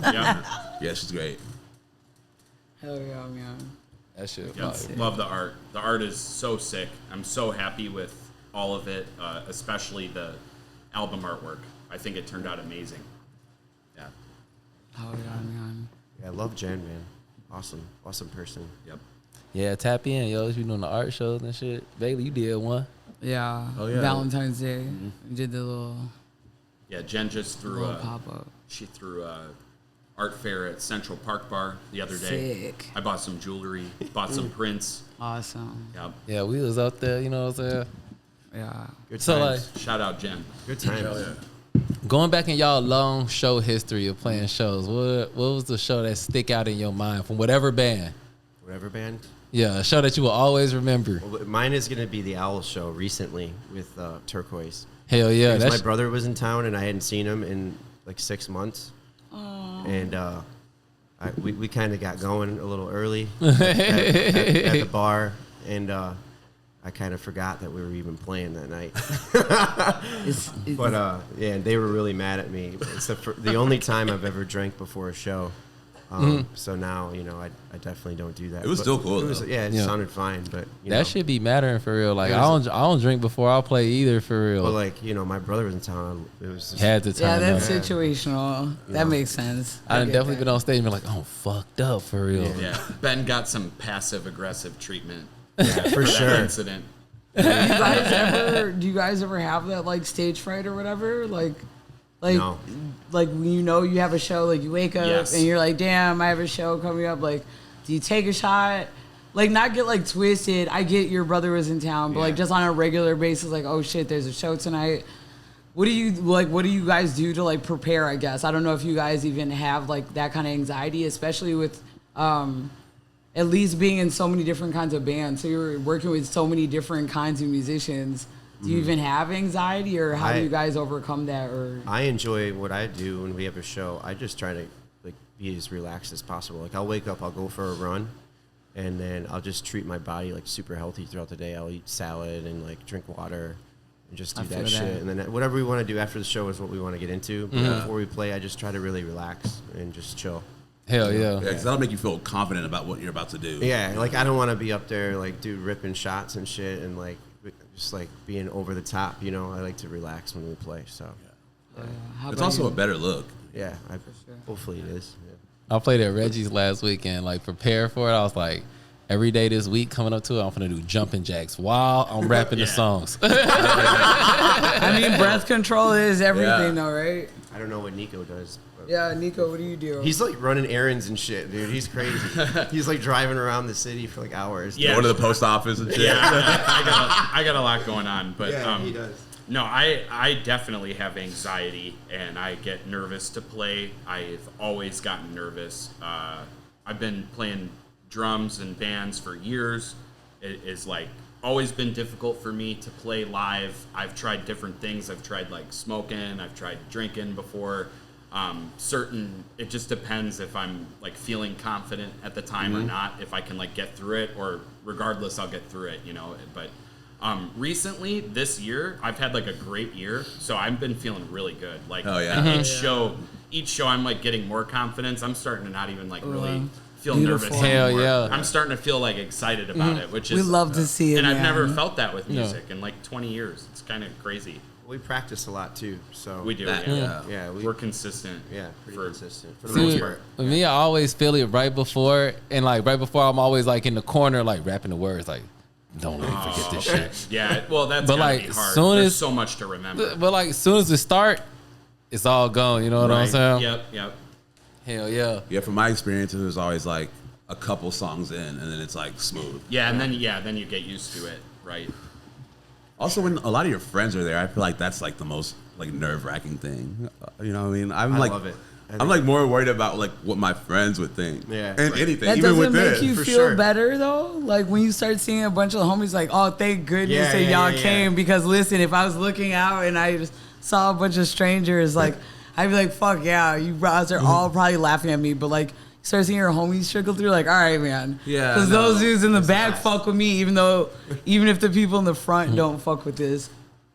Yeah, she's great. Hell yeah, man. That shit. Yep. fire. Love the art. The art is so sick. I'm so happy with all of it, especially the album artwork. I think it turned out amazing. Yeah. Oh yeah, man. Yeah, I love Jen, man. Awesome person. Yep. Yeah, tap in, yo. You doing the art shows and shit. Bailey, you did one. Yeah. Oh, yeah. Valentine's Day, we did the little Yeah. Jen just threw pop up. she threw a art fair at Central Park Bar the other day. Sick. I bought some jewelry, bought some prints. Awesome. Yep. Yeah, we was out there. You know what I'm saying? Yeah. Good So times. Shout out Jen. Good times. Going back in y'all long show history of playing shows, what was the show that stick out in your mind from whatever band? Whatever band. Yeah, a show that you will always remember. Well, mine is going to be the Owl Show recently with Turquoise. Hell yeah, Because my that's brother was in town and I hadn't seen him in like 6 months. And we kind of got going a little early at the bar. And I kind of forgot that we were even playing that night. But yeah, and they were really mad at me. It's the only time I've ever drank before a show. So now, you know, I definitely don't do that. It was But still cool, It was, though. yeah, it Yeah. sounded fine, but you that know. should be mattering for real. Like It I was- don't drink before I play either for real. But like, you know, my brother was in town. It was just, Had to Yeah, turn that's up. situational. That makes sense. I done get definitely that. been on stage and been like, oh, fucked up for real. Yeah. Yeah. Ben got some passive aggressive treatment yeah, for for sure. that incident. Do you guys ever have that like stage fright or whatever? Like No. like when you know you have a show, like you wake up Yes. and you're like, damn, I have a show coming up. Like, do you take a shot? Like, not get like twisted. I get your brother was in town, but like Yeah. just on a regular basis, like, oh shit, there's a show tonight. What do you guys do to like prepare? I guess I don't know if you guys even have like that kind of anxiety, especially with at least being in so many different kinds of bands. So you're working with so many different kinds of musicians. Do you even have anxiety, or how do I- you guys overcome that? Or I enjoy what I do when we have a show. I just try to like be as relaxed as possible. Like I'll wake up, I'll go for a run, and then I'll just treat my body like super healthy throughout the day. I'll eat salad and like drink water and just do I feel that shit. that. And then whatever we want to do after the show is what we want to get into. But before we play, I just try to really relax and just chill. Hell yeah. Yeah, because that'll make you feel confident about what you're about to do. Yeah, like I don't want to be up there like dude ripping shots and shit and like just like being over the top. You know, I like to relax when we play. So how It's about also you? a better look. yeah, hopefully it is. Yeah. I played at Reggie's last weekend, like prepare for it. I was like, every day this week coming up to it, I'm gonna do jumping jacks while I'm rapping the songs. I mean, breath control is everything, though, right? I don't know what Nico does. Yeah, Nico, what do you do? He's like running errands and shit, dude. He's crazy. He's like driving around the city for like hours. Yeah. Going to the post office and shit. Yeah, I got a lot going on, but Yeah, he does. No, I definitely have anxiety, and I get nervous to play. I've always gotten nervous. I've been playing drums and bands for years. It is like always been difficult for me to play live. I've tried different things. I've tried like smoking. I've tried drinking before. It just depends if I'm like feeling confident at the time or not, if I can like get through it, or regardless, I'll get through it, you know. But recently this year, I've had like a great year, so I've been feeling really good. Like each show I'm like getting more confidence. I'm starting to not even like really feel nervous anymore. Hell yeah. I'm starting to feel like excited about it, which is we love to see it, and I've man. never felt that with music in like 20 years. It's kind of crazy. We practice a lot too, so We do. Yeah, We're consistent. Yeah, pretty consistent for the See, most part. with me, I always feel it right before, and like right before, I'm always like in the corner, like rapping the words, like, don't let me forget this shit. Yeah, well, that's But, gotta like, be hard. soon There's as- so much to remember. But like, as soon as it start, it's all gone. You know what I'm saying? Yep. Hell yeah. Yeah, from my experience, it was always like a couple songs in, and then it's like smooth. Yeah, and then you get used to it, right? Also, when a lot of your friends are there, I feel like that's like the most like nerve-wracking thing. You know what I mean? I love it. I'm like more worried about like what my friends would think. Yeah, and right. anything, That even doesn't with make this. you for feel sure. better though. Like when you start seeing a bunch of homies, like, oh, thank goodness that y'all yeah. came. Because listen, if I was looking out and I just saw a bunch of strangers, like I'd be like, fuck yeah, you guys are all probably laughing at me. But like, you start seeing your homies trickle through, like, all right, man. Yeah, Because no, those dudes in the back fuck with me, even if the people in the front don't fuck with this,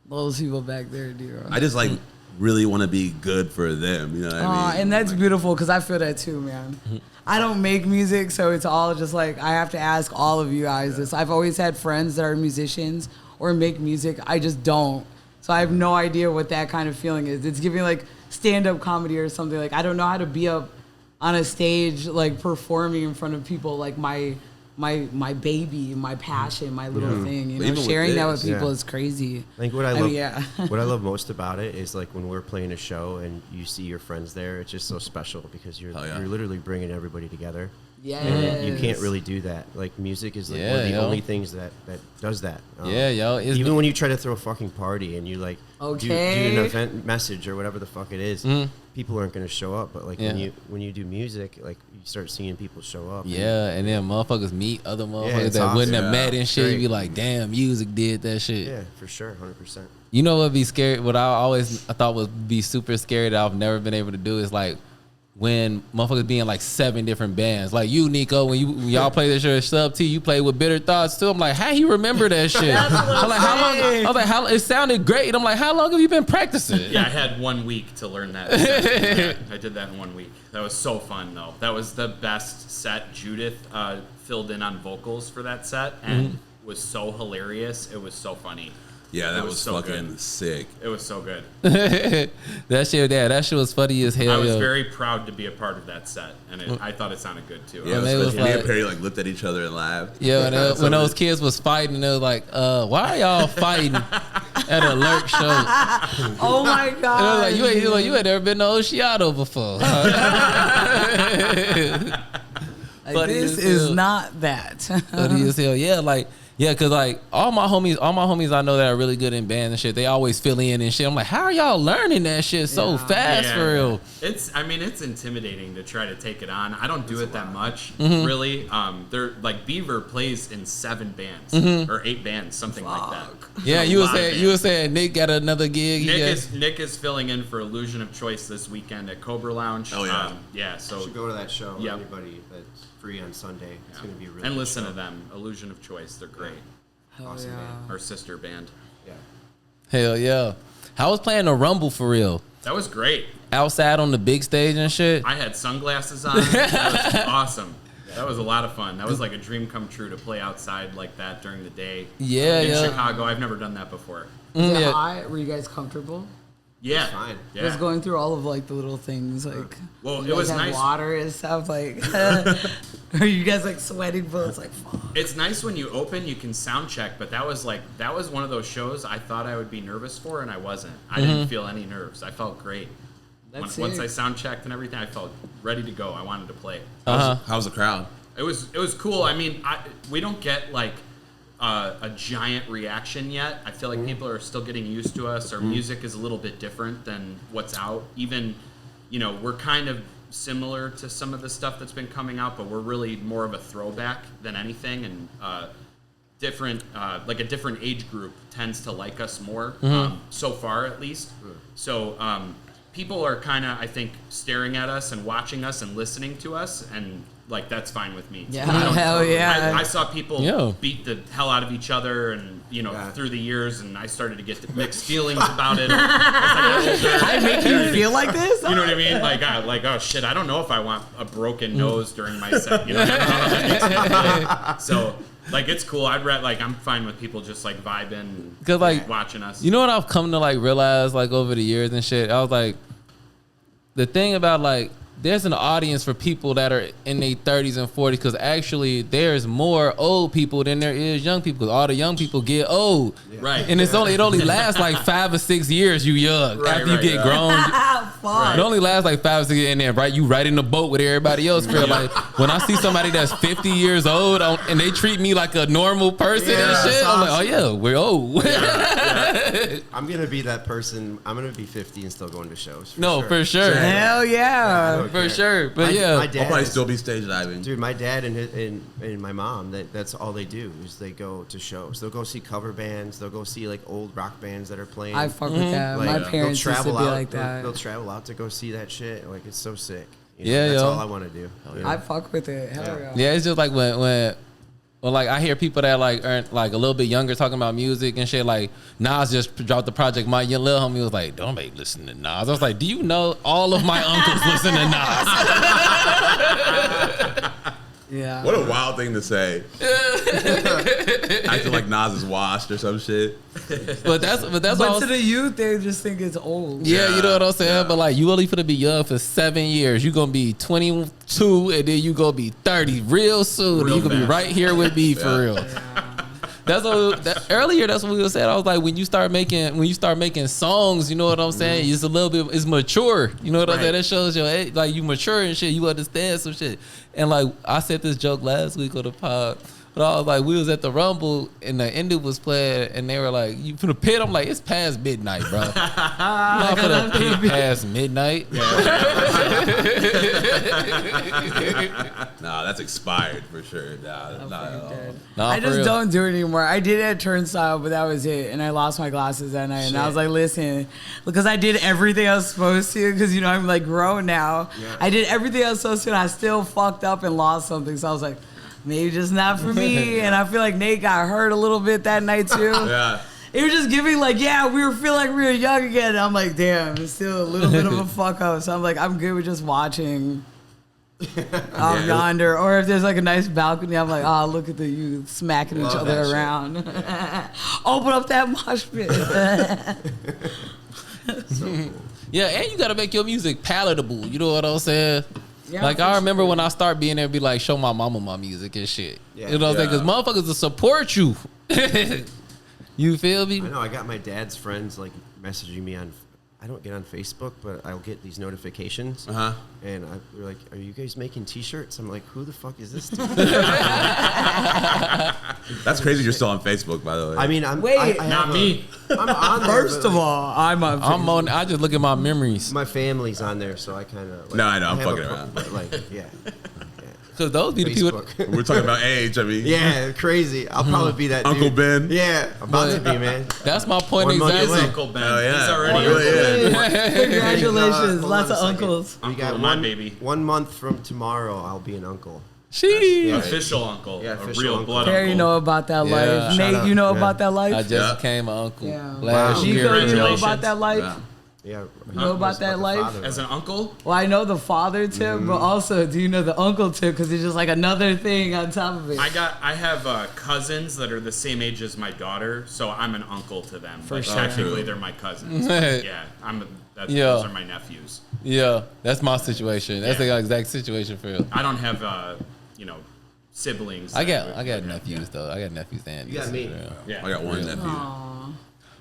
those people back there do. I just like really want to be good for them. You know what I mean? And that's beautiful because I feel that too, man. I don't make music, so it's all just like I have to ask all of you guys this. I've always had friends that are musicians or make music. I just don't. So I have no idea what that kind of feeling is. It's giving like stand-up comedy or something. Like I don't know how to be up on a stage like performing in front of people like my baby, my passion, my little thing. You know, Even with sharing that with this, people is crazy. I think what I love, mean, what I love most about it is like when we're playing a show and you see your friends there. It's just so special because you're literally bringing everybody together. Yes. And you can't really do that. Like music is like one of the only things that does that. Even when you try to throw a fucking party and you like do an event message or whatever the fuck it is, people aren't going to show up. But like when you do music, like you start seeing people show up. Yeah, and then motherfuckers meet other motherfuckers it's that wouldn't awesome. have met and shit. Great. You be like, damn, music did that shit. Yeah, for sure, 100%. You know what be scary? What I thought would be super scary that I've never been able to do is like when motherfuckers be in like 7 different bands. Like you, Nico, when y'all play this shit Sub T, you play with Bitter Thoughts too. I'm like, how you remember that shit? I'm like, how long? I was like, how? It sounded great. I'm like, how long have you been practicing? Yeah, I had 1 week to learn that. I did that in 1 week. That was so fun though. That was the best set. Judith filled in on vocals for that set and was so hilarious. It was so funny. Yeah, that It was so fucking good. sick. It was so good. That shit was funny as hell. I was yo. very proud to be a part of that set, and I thought it sounded good too. Yeah, they was me and like- Perry like looked at each other and laughed. Yeah, and when those kids was fighting, they was like, why are y'all fighting at a Lurk show? Oh my And I god! was like, you ain't never been to Oceano before. Like, Funny this as is hell. not that. Funny as hell. Yeah, like, yeah, cause like all my homies I know that are really good in bands and shit, they always fill in and shit. I'm like, how are y'all learning that shit so fast for real? It's intimidating to try to take it on. I don't do it that much, really. They're like Beaver plays in 7 bands or 8 bands, something like that. Yeah, A you lot of were bands. saying Nick got another gig. Nick is filling in for Illusion of Choice this weekend at Cobra Lounge. Oh, yeah. Yeah. So You should go to that show. Yep. Anybody that's free on Sunday. It's going to be a really and good listen show. to them. Illusion of Choice. They're great. Awesome band. Our sister band. Yeah. Hell yeah. How was playing the Rumble for real? That was great. Outside on the big stage and shit. I had sunglasses on. That was awesome. That was a lot of fun. That was like a dream come true to play outside like that during the day. Yeah, in yeah. Chicago. I've never done that before. Was it Yeah. hot? Were you guys comfortable? Yeah, fine. I was Yeah. going through all of like the little things like Well, you it was guys had nice. water and stuff like Are you guys like sweating bullets? Like, fuck. It's nice when you open, you can sound check, but that was one of those shows I thought I would be nervous for, and I wasn't. I didn't feel any nerves. I felt great. Once I sound checked and everything, I felt ready to go. I wanted to play. How's the crowd? It was cool. I mean, we don't get like a giant reaction yet. I feel like people are still getting used to us. Our music is a little bit different than what's out. Even, we're kind of similar to some of the stuff that's been coming out, but we're really more of a throwback than anything, and different, like a different age group tends to like us more, so far at least. So people are kind of, I think, staring at us and watching us and listening to us, and like that's fine with me. Yeah, hell yeah. I saw people beat the hell out of each other, and through the years, and I started to get mixed feelings about it. I make you feel like this? You know what I mean? Like oh shit, I don't know if I want a broken nose during my set. So like it's cool. I'm fine with people just like vibing, because like watching us. You know what I've come to like realize like over the years and shit. I was like, the thing about like, there's an audience for people that are in their 30s and 40s, because actually there's more old people than there is young people, because all the young people get old. Right. And it only lasts like 5 or 6 years, you young. Right, After you get grown. Fuck. It only lasts like 5 or 6 years, and then right, you right in the boat with everybody else. Like when I see somebody that's 50 years old and they treat me like a normal person and shit, I'm like, oh yeah, we're old. I'm gonna be that person. I'm gonna be 50 and still going to shows. For sure. Hell yeah. For sure. But my yeah. dad I'll probably still be stage diving. Dude, my dad and my mom, that's all they do is they go to shows. They'll go see cover bands. They'll go see like old rock bands that are playing. I fuck with that. Like, My parents used to be like they'll, that. They'll travel out to go see that shit. Like it's so sick. Yeah, that's all I want to do. I fuck with it. Hell yeah. Yeah, it's just like when like I hear people that like are like a little bit younger talking about music and shit. Like Nas just dropped the project. My young little homie was like, "Don't make listen to Nas." I was like, "Do you know all of my uncles listen to Nas?" Yeah. What a wild thing to say. Acting like Nas is washed or some shit. But all. To the youth, they just think it's old. Yeah, you know what I'm saying? Yeah. But like, you only finna be young for 7 years. You gonna be 22, and then you gonna be 30 real soon. You gonna be right here with me for real. Yeah. Earlier. That's what we were saying. I was like, when you start making songs, you know what I'm saying? It's a little bit, it's mature. You know what I'm saying? That shows your age, like you mature and shit. You understand some shit. And like I said this joke last week on the pod. But I was like, we was at the Rumble and the Indie was playing, and they were like, "You for the pit?" I'm like, "It's past midnight, bro. Not for the pit past midnight." Nah, that's expired for sure. Nah, I just don't do it anymore. I did it at Turnstile, but that was it. And I lost my glasses that night. And I was like, listen, because I did everything I was supposed to, because, I'm like grown now. Yeah. I did everything I was supposed to, and I still fucked up and lost something. So I was like, maybe just not for me. And I feel like Nate got hurt a little bit that night too. Yeah. It was just giving like, we were feeling like we were young again. And I'm like, damn, it's still a little bit of a fuck up. So I'm like, I'm good with just watching out yonder. Or if there's like a nice balcony, I'm like, look at the youth smacking each other around. Open up that mosh pit. So cool. Yeah, and you gotta make your music palatable. You know what I'm saying? Yeah, like I remember when I start being there, and be like, show my mama my music and shit. Yeah. You know what I'm saying? Because motherfuckers will support you. You feel me? I know. I got my dad's friends like messaging me on. I don't get on Facebook, but I'll get these notifications. And they're like, "Are you guys making T-shirts?" I'm like, "Who the fuck is this dude?" That's crazy. You're still on Facebook, by the way. I mean, not me. I'm on there. First of all, I'm on Facebook. I just look at my memories. My family's on there, so I kind of. Like, No, I know, I'm fucking around. But like, yeah. Because those be the people. We're talking about age. I mean, Yeah, crazy. I'll probably be that Uncle dude. Ben. Yeah, about to be, man. That's my point 1 month exactly. away. Uncle Ben. Oh, yeah. He's already Oh, yeah. Congratulations, Hold lots on of a second. uncles. We Uncle got to my one baby. 1 month from tomorrow, I'll be an uncle. Sheesh. Official uncle. Yeah, a official real uncle. blood Terry uncle. know about that Yeah. life. Shout Nate, out. you know Yeah. about that life? I just became an uncle Yeah. last Nico, year. you know Congratulations. about that life? Yeah. You know about that life? As an uncle? Well, I know the father tip, but also, do you know the uncle tip? Because it's just like another thing on top of it. I have cousins that are the same age as my daughter, so I'm an uncle to them. For But sure. technically, they're my cousins. But yeah, those are my nephews. Yeah, that's my situation. That's the exact situation for you. I don't have siblings. I got nephews though. I got nephews and You got me. Yeah. I got one nephew. Aw.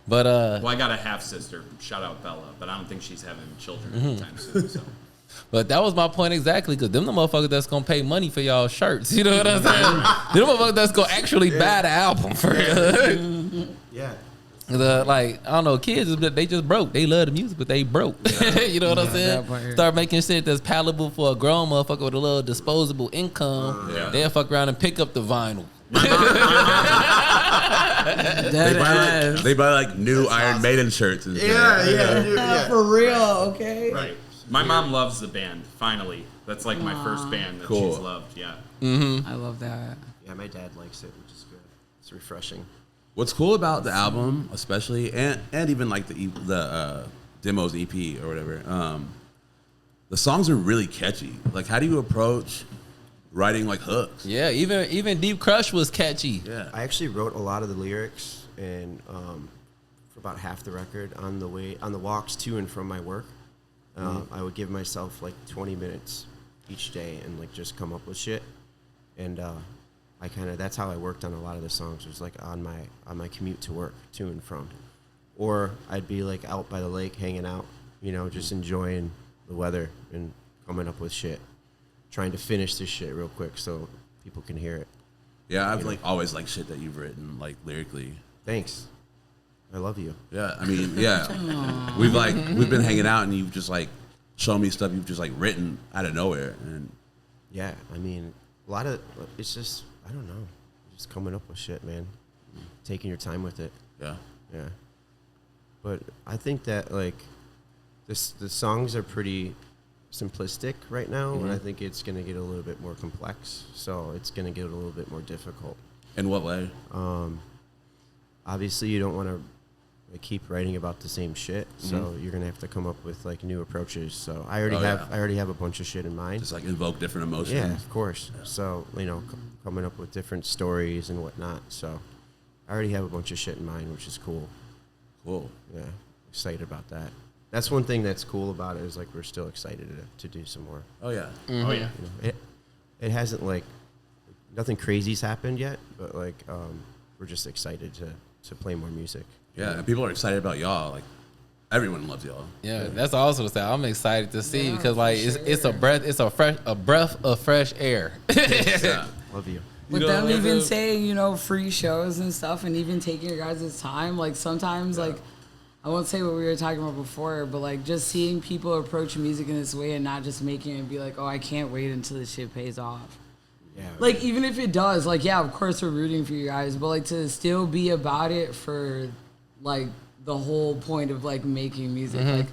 But Well, I got a half sister. Shout out Bella, but I don't think she's having children anytime soon. So. But that was my point exactly, because them the motherfuckers that's gonna pay money for y'all shirts. You know what I'm saying? Them motherfuckers that's gonna actually buy the album for real. Yeah. I don't know, kids, they just broke. They love the music, but they broke. You know what I'm saying? that part. Start making shit that's palatable for a grown motherfucker with a little disposable income. They'll fuck around and pick up the vinyl. They buy like new Iron Maiden shirts and shit. Yeah. For real, okay? Right. My mom loves the band. Finally, that's like my first band that Cool. she's loved. Yeah. I love that. Yeah, my dad likes it, which is good. It's refreshing. What's cool about the album, especially, and even like the demos EP or whatever, the songs are really catchy. Like, how do you approach writing like hooks? Yeah, even Deep Crush was catchy. Yeah. I actually wrote a lot of the lyrics and for about half the record on the walks to and from my work. I would give myself like 20 minutes each day and like just come up with shit. And that's how I worked on a lot of the songs. It was like on my commute to work, to and from. Or I'd be like out by the lake hanging out, just enjoying the weather and coming up with shit. Trying to finish this shit real quick so people can hear it. Yeah, I've like always liked shit that you've written like lyrically. Thanks. I love you. Yeah, I mean, yeah, we've been hanging out and you've just like shown me stuff you've just like written out of nowhere, and Yeah, I mean, a lot of it's just I don't know, just coming up with shit, man. Taking your time with it. yeah, Yeah. But I think that like the songs are pretty simplistic right now, and I think it's gonna get a little bit more complex. So it's gonna get a little bit more difficult. in what way? Obviously, you don't want to keep writing about the same shit, so you're gonna have to come up with like new approaches. So I already have a bunch of shit in mind. Just like invoke different emotions. Yeah, of course. Yeah. So coming up with different stories and whatnot. So I already have a bunch of shit in mind, which is cool. Cool. Yeah, excited about that. That's one thing that's cool about it is like we're still excited to do some more. Oh yeah. Oh yeah. It hasn't like nothing crazy's happened yet, but like we're just excited to play more music. Yeah, and people are excited about y'all. Like, everyone loves y'all. Yeah, that's also the style. I'm excited to see because like it's a breath of fresh air. Yeah. Love you. With them even saying, free shows and stuff, and even taking your guys' time, like sometimes, like, I won't say what we were talking about before, but like just seeing people approach music in this way and not just making it be like, oh, I can't wait until this shit pays off. Yeah. Like, even if it does, like, yeah, of course we're rooting for you guys, but like to still be about it for like the whole point of like making music, like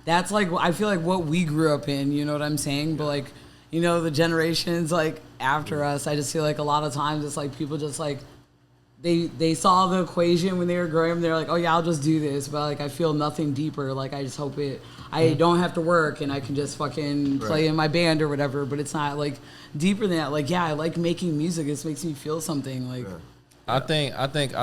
that's like I feel like what we grew up in, you know what I'm saying? But like, the generations like after us, I just feel like a lot of times it's like people just like they saw the equation when they were growing up, they're like, oh yeah, I'll just do this, but like I feel nothing deeper. Like I just hope I don't have to work and I can just fucking play in my band or whatever. But it's not like deeper than that. Like, yeah, I like making music. This makes me feel something. Like, I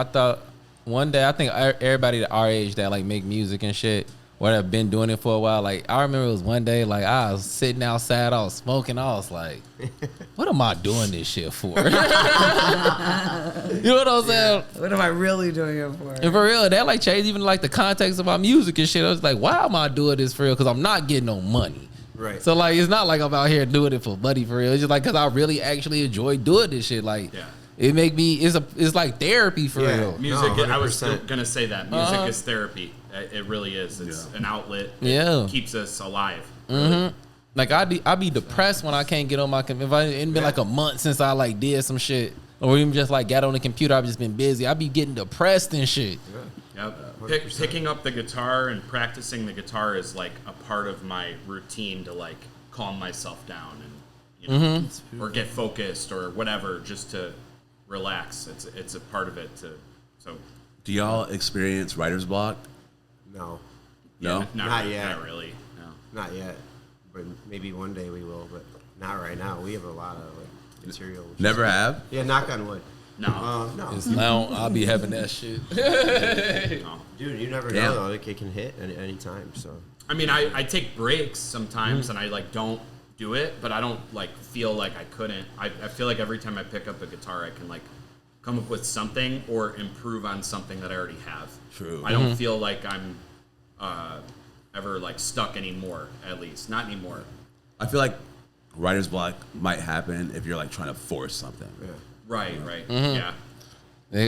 thought one day, I think everybody at our age that like make music and shit, or have been doing it for a while, like I remember it was one day, like I was sitting outside, I was smoking, I was like, what am I doing this shit for? You know what I'm saying? what am I really doing it for? And for real, that like changed even like the context of my music and shit. I was like, why am I doing this for real? Because I'm not getting no money. Right. So like, it's not like I'm out here doing it for money for real. It's just like because I really actually enjoy doing this shit. Like, it make me it's like therapy for real. Music. No, I was gonna say that music is therapy. It really is. It's an outlet. It keeps us alive. Really. Like I be depressed when I can't get on my computer. If it's been like a month since I like did some shit, or even just like got on the computer, I've just been busy. I be getting depressed and shit. Yep. Picking up the guitar and practicing the guitar is like a part of my routine to like calm myself down and or get focused or whatever, just to relax. It's a part of it. So. Do y'all experience writer's block? No. No? Not yet. Not really. No. Not yet. But maybe one day we will, but not right now. We have a lot of like material. Never have? Yeah, knock on wood. No. No. Now I'll be having that shit. No. Dude, you never know though. It can hit any time. So I mean, I take breaks sometimes, and I like don't do it, but I don't like feel like I couldn't. I feel like every time I pick up a guitar, I can like come up with something or improve on something that I already have. True. I don't feel like I'm ever like stuck anymore. At least not anymore. I feel like writer's block might happen if you're like trying to force something. Yeah. Right. Yeah.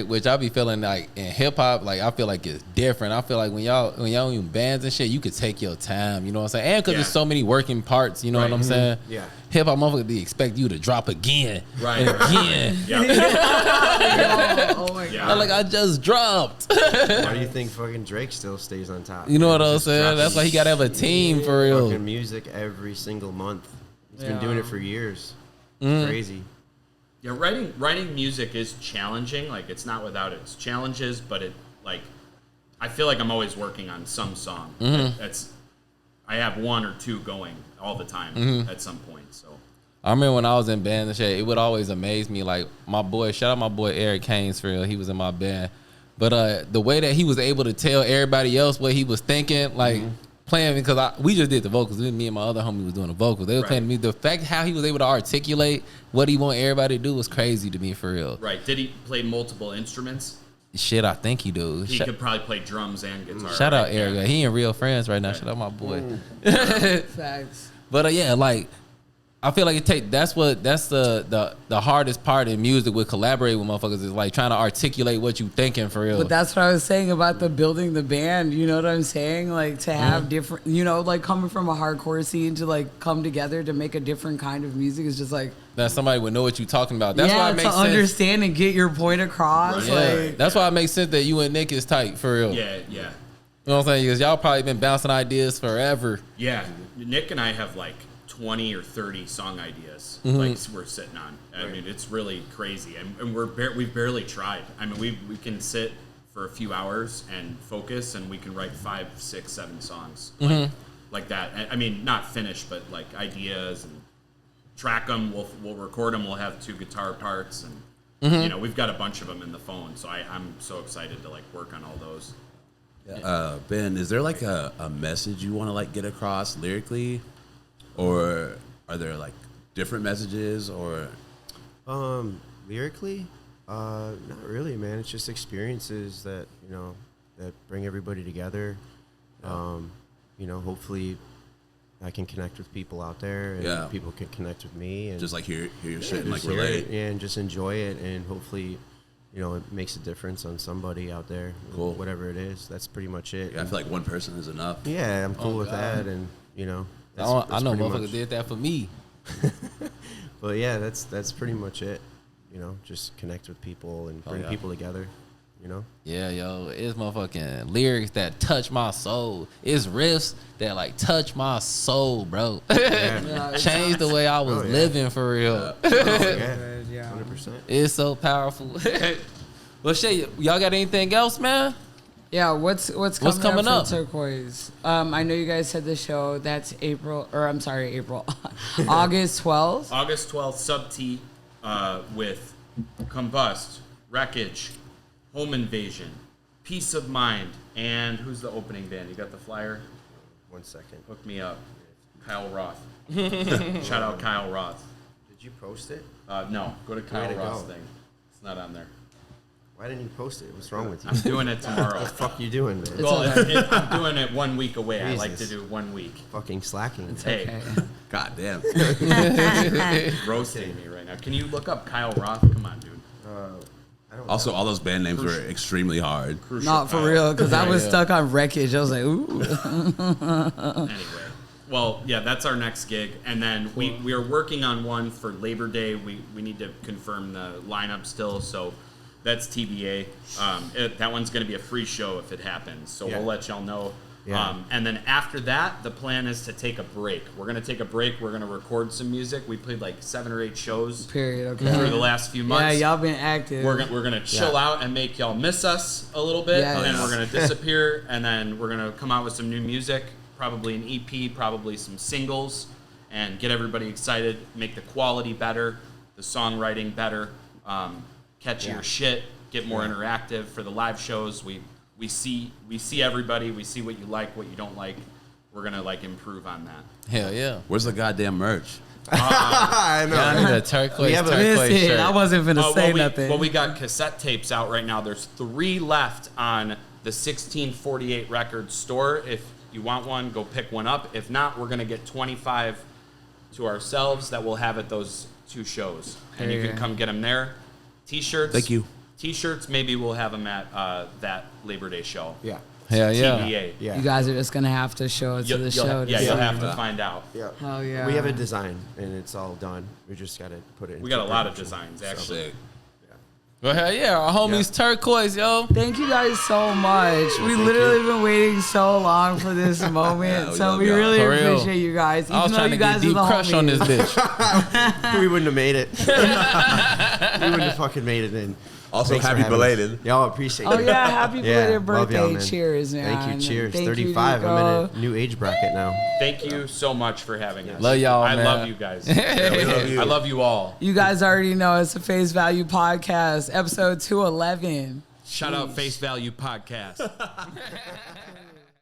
Which I be feeling like in hip hop, like I feel like it's different. I feel like when y'all in bands and shit, you could take your time. You know what I'm saying? And because there's so many working parts. You know what I'm saying? Yeah. Hip hop motherfuckers they expect you to drop again, Right. and again. Yeah. Oh my Yeah. I'm like I just dropped. Why do you think fucking Drake still stays on top? You know what I'm Just saying? dropping That's why he gotta have a team for real. fucking music every single month. He's been Yeah. doing it for years. It's crazy. Yeah, writing music is challenging. Like, it's not without its challenges, but it like I feel like I'm always working on some song. That's I have one or two going all the time at some point. So I remember when I was in band and shit, it would always amaze me. Like my boy, shout out my boy Eric Haynes for real. He was in my band, but the way that he was able to tell everybody else what he was thinking, like. Playing because we just did the vocals. Me and my other homie was doing the vocals. They were playing me. The fact how he was able to articulate what he want everybody to do was crazy to me for real. right, did he play multiple instruments? Shit, I think he do. He could probably play drums and guitar. Shout out right? Eric. Yeah. He in Real Friends right now. Shout out my boy. Facts. But yeah, like I feel like that's the hardest part in music with collaborating with motherfuckers is like trying to articulate what you thinking for real. But that's what I was saying about the building the band. You know what I'm saying? Like to have different, you know, like coming from a hardcore scene to like come together to make a different kind of music is just like that somebody would know what you're talking about. That's why it to makes sense. understand and get your point across. Yeah, Like that's why it makes sense that you and Nick is tight for real. Yeah. You know what I'm saying? Because y'all probably been bouncing ideas forever. Yeah. Nick and I have like 20 or 30 song ideas like we're sitting on. I mean, it's really crazy, and we've barely tried. I mean, we can sit for a few hours and focus, and we can write 5, 6, 7 songs like that. I mean, not finished, but like ideas and track them. We'll record them. We'll have 2 guitar parts, and you know, we've got a bunch of them in the phone. So I'm so excited to like work on all those. Ben, is there like a message you want to like get across lyrically, or are there like different messages or? Lyrically, not really, man. It's just experiences that that bring everybody together. You know, hopefully, I can connect with people out there, and people can connect with me, and Just like hear your shit and like just hear relate. it, and just enjoy it, and hopefully, it makes a difference on somebody out there. Cool. Whatever it is, that's pretty much it. Yeah, I feel like one person is enough. Yeah, I'm cool with that, and that's I know pretty motherfuckers much- did that for me. But yeah, that's pretty much it. Just connect with people and bring people together. Yeah, yo, it's motherfucking lyrics that touch my soul. It's riffs that like touch my soul, bro. Change the way I was living for real. Yeah, 100%. It's so powerful. Well, shit, y'all got anything else, man? Yeah, what's coming up? for Turquoise? I know you guys said the show. That's April. August 12th. August 12th, Sub T with Combust, Wreckage, Home Invasion, Peace of Mind, and who's the opening band? You got the flyer? 1 second. Hook me up. Kyle Roth. Shout out Kyle Roth. Did you post it? No, go to Kyle to Roth's go. thing. It's not on there. Why didn't you post it? What's wrong with you? I'm doing it tomorrow. What the fuck you doing, man? Well, I'm doing it 1 week away. I like to Jesus. do 1 week. Fucking slacking. Hey, Okay. God damn. roasting me right now. Can you look up Kyle Roth? Come on, dude. I don't Also, all those band names were extremely hard. Crucial Not for Kyle. real, because I was stuck on Wreckage. I was like, ooh. Anyway, well, yeah, that's our next gig, and then we are working on one for Labor Day. We need to confirm the lineup still, so that's TBA. That one's going to be a free show if it happens, so we'll let y'all know. Yeah. And then after that, the plan is to take a break. We're going to take a break. We're going to record some music. We played like 7 or 8 shows Period. Okay. through the last few Yeah, months. y'all been active. We're gonna chill out and make y'all miss us a little bit, Yes. and we're gonna disappear, and then we're gonna come out with some new music, probably an EP, probably some singles, and get everybody excited, make the quality better, the songwriting better, catchier shit, get more interactive for the live shows. We see everybody, we see what you like, what you don't like. we're gonna like improve on that. Hell yeah. Where's the goddamn merch? I know. I need a turquoise Listen, shirt. I wasn't finna say nothing. Well, we got cassette tapes out right now. There's 3 left on the 1648 Records store. If you want one, go pick one up. If not, we're gonna get 25 to ourselves that we'll have at those 2 shows, and you can come get them there. T-shirts. Thank you. T-shirts. Maybe we'll have them at that Labor Day show. Yeah. Hell yeah. TBA. Yeah. You guys are just gonna have to show it to the show. Yeah, you'll have to find out. Yeah. Hell yeah. We have a design, and it's all done. We just got to put it in. We got a lot of designs, actually. Sick. Well, hell yeah. Our homies Turquoise, yo. Thank you guys so much. We literally been waiting so long for this moment, we so love we y'all. really For real. appreciate you guys. I was Even though trying you to get guys deep are the crush on this homies. bitch. We wouldn't have made it. We wouldn't have fucking made it in. Also, Thanks for happy having us. belated. Y'all appreciate Oh it. yeah, happy Yeah, belated love y'all, birthday! man. Cheers, man. Thank you. Cheers. Thank you, 35. Nico. I'm in a new age bracket now. Thank you so much for having us. Love y'all, I man. love you guys. Yeah, we love you. I love you all. You guys already know it's a Face Value Podcast, episode 211. Shout out Face Value Podcast.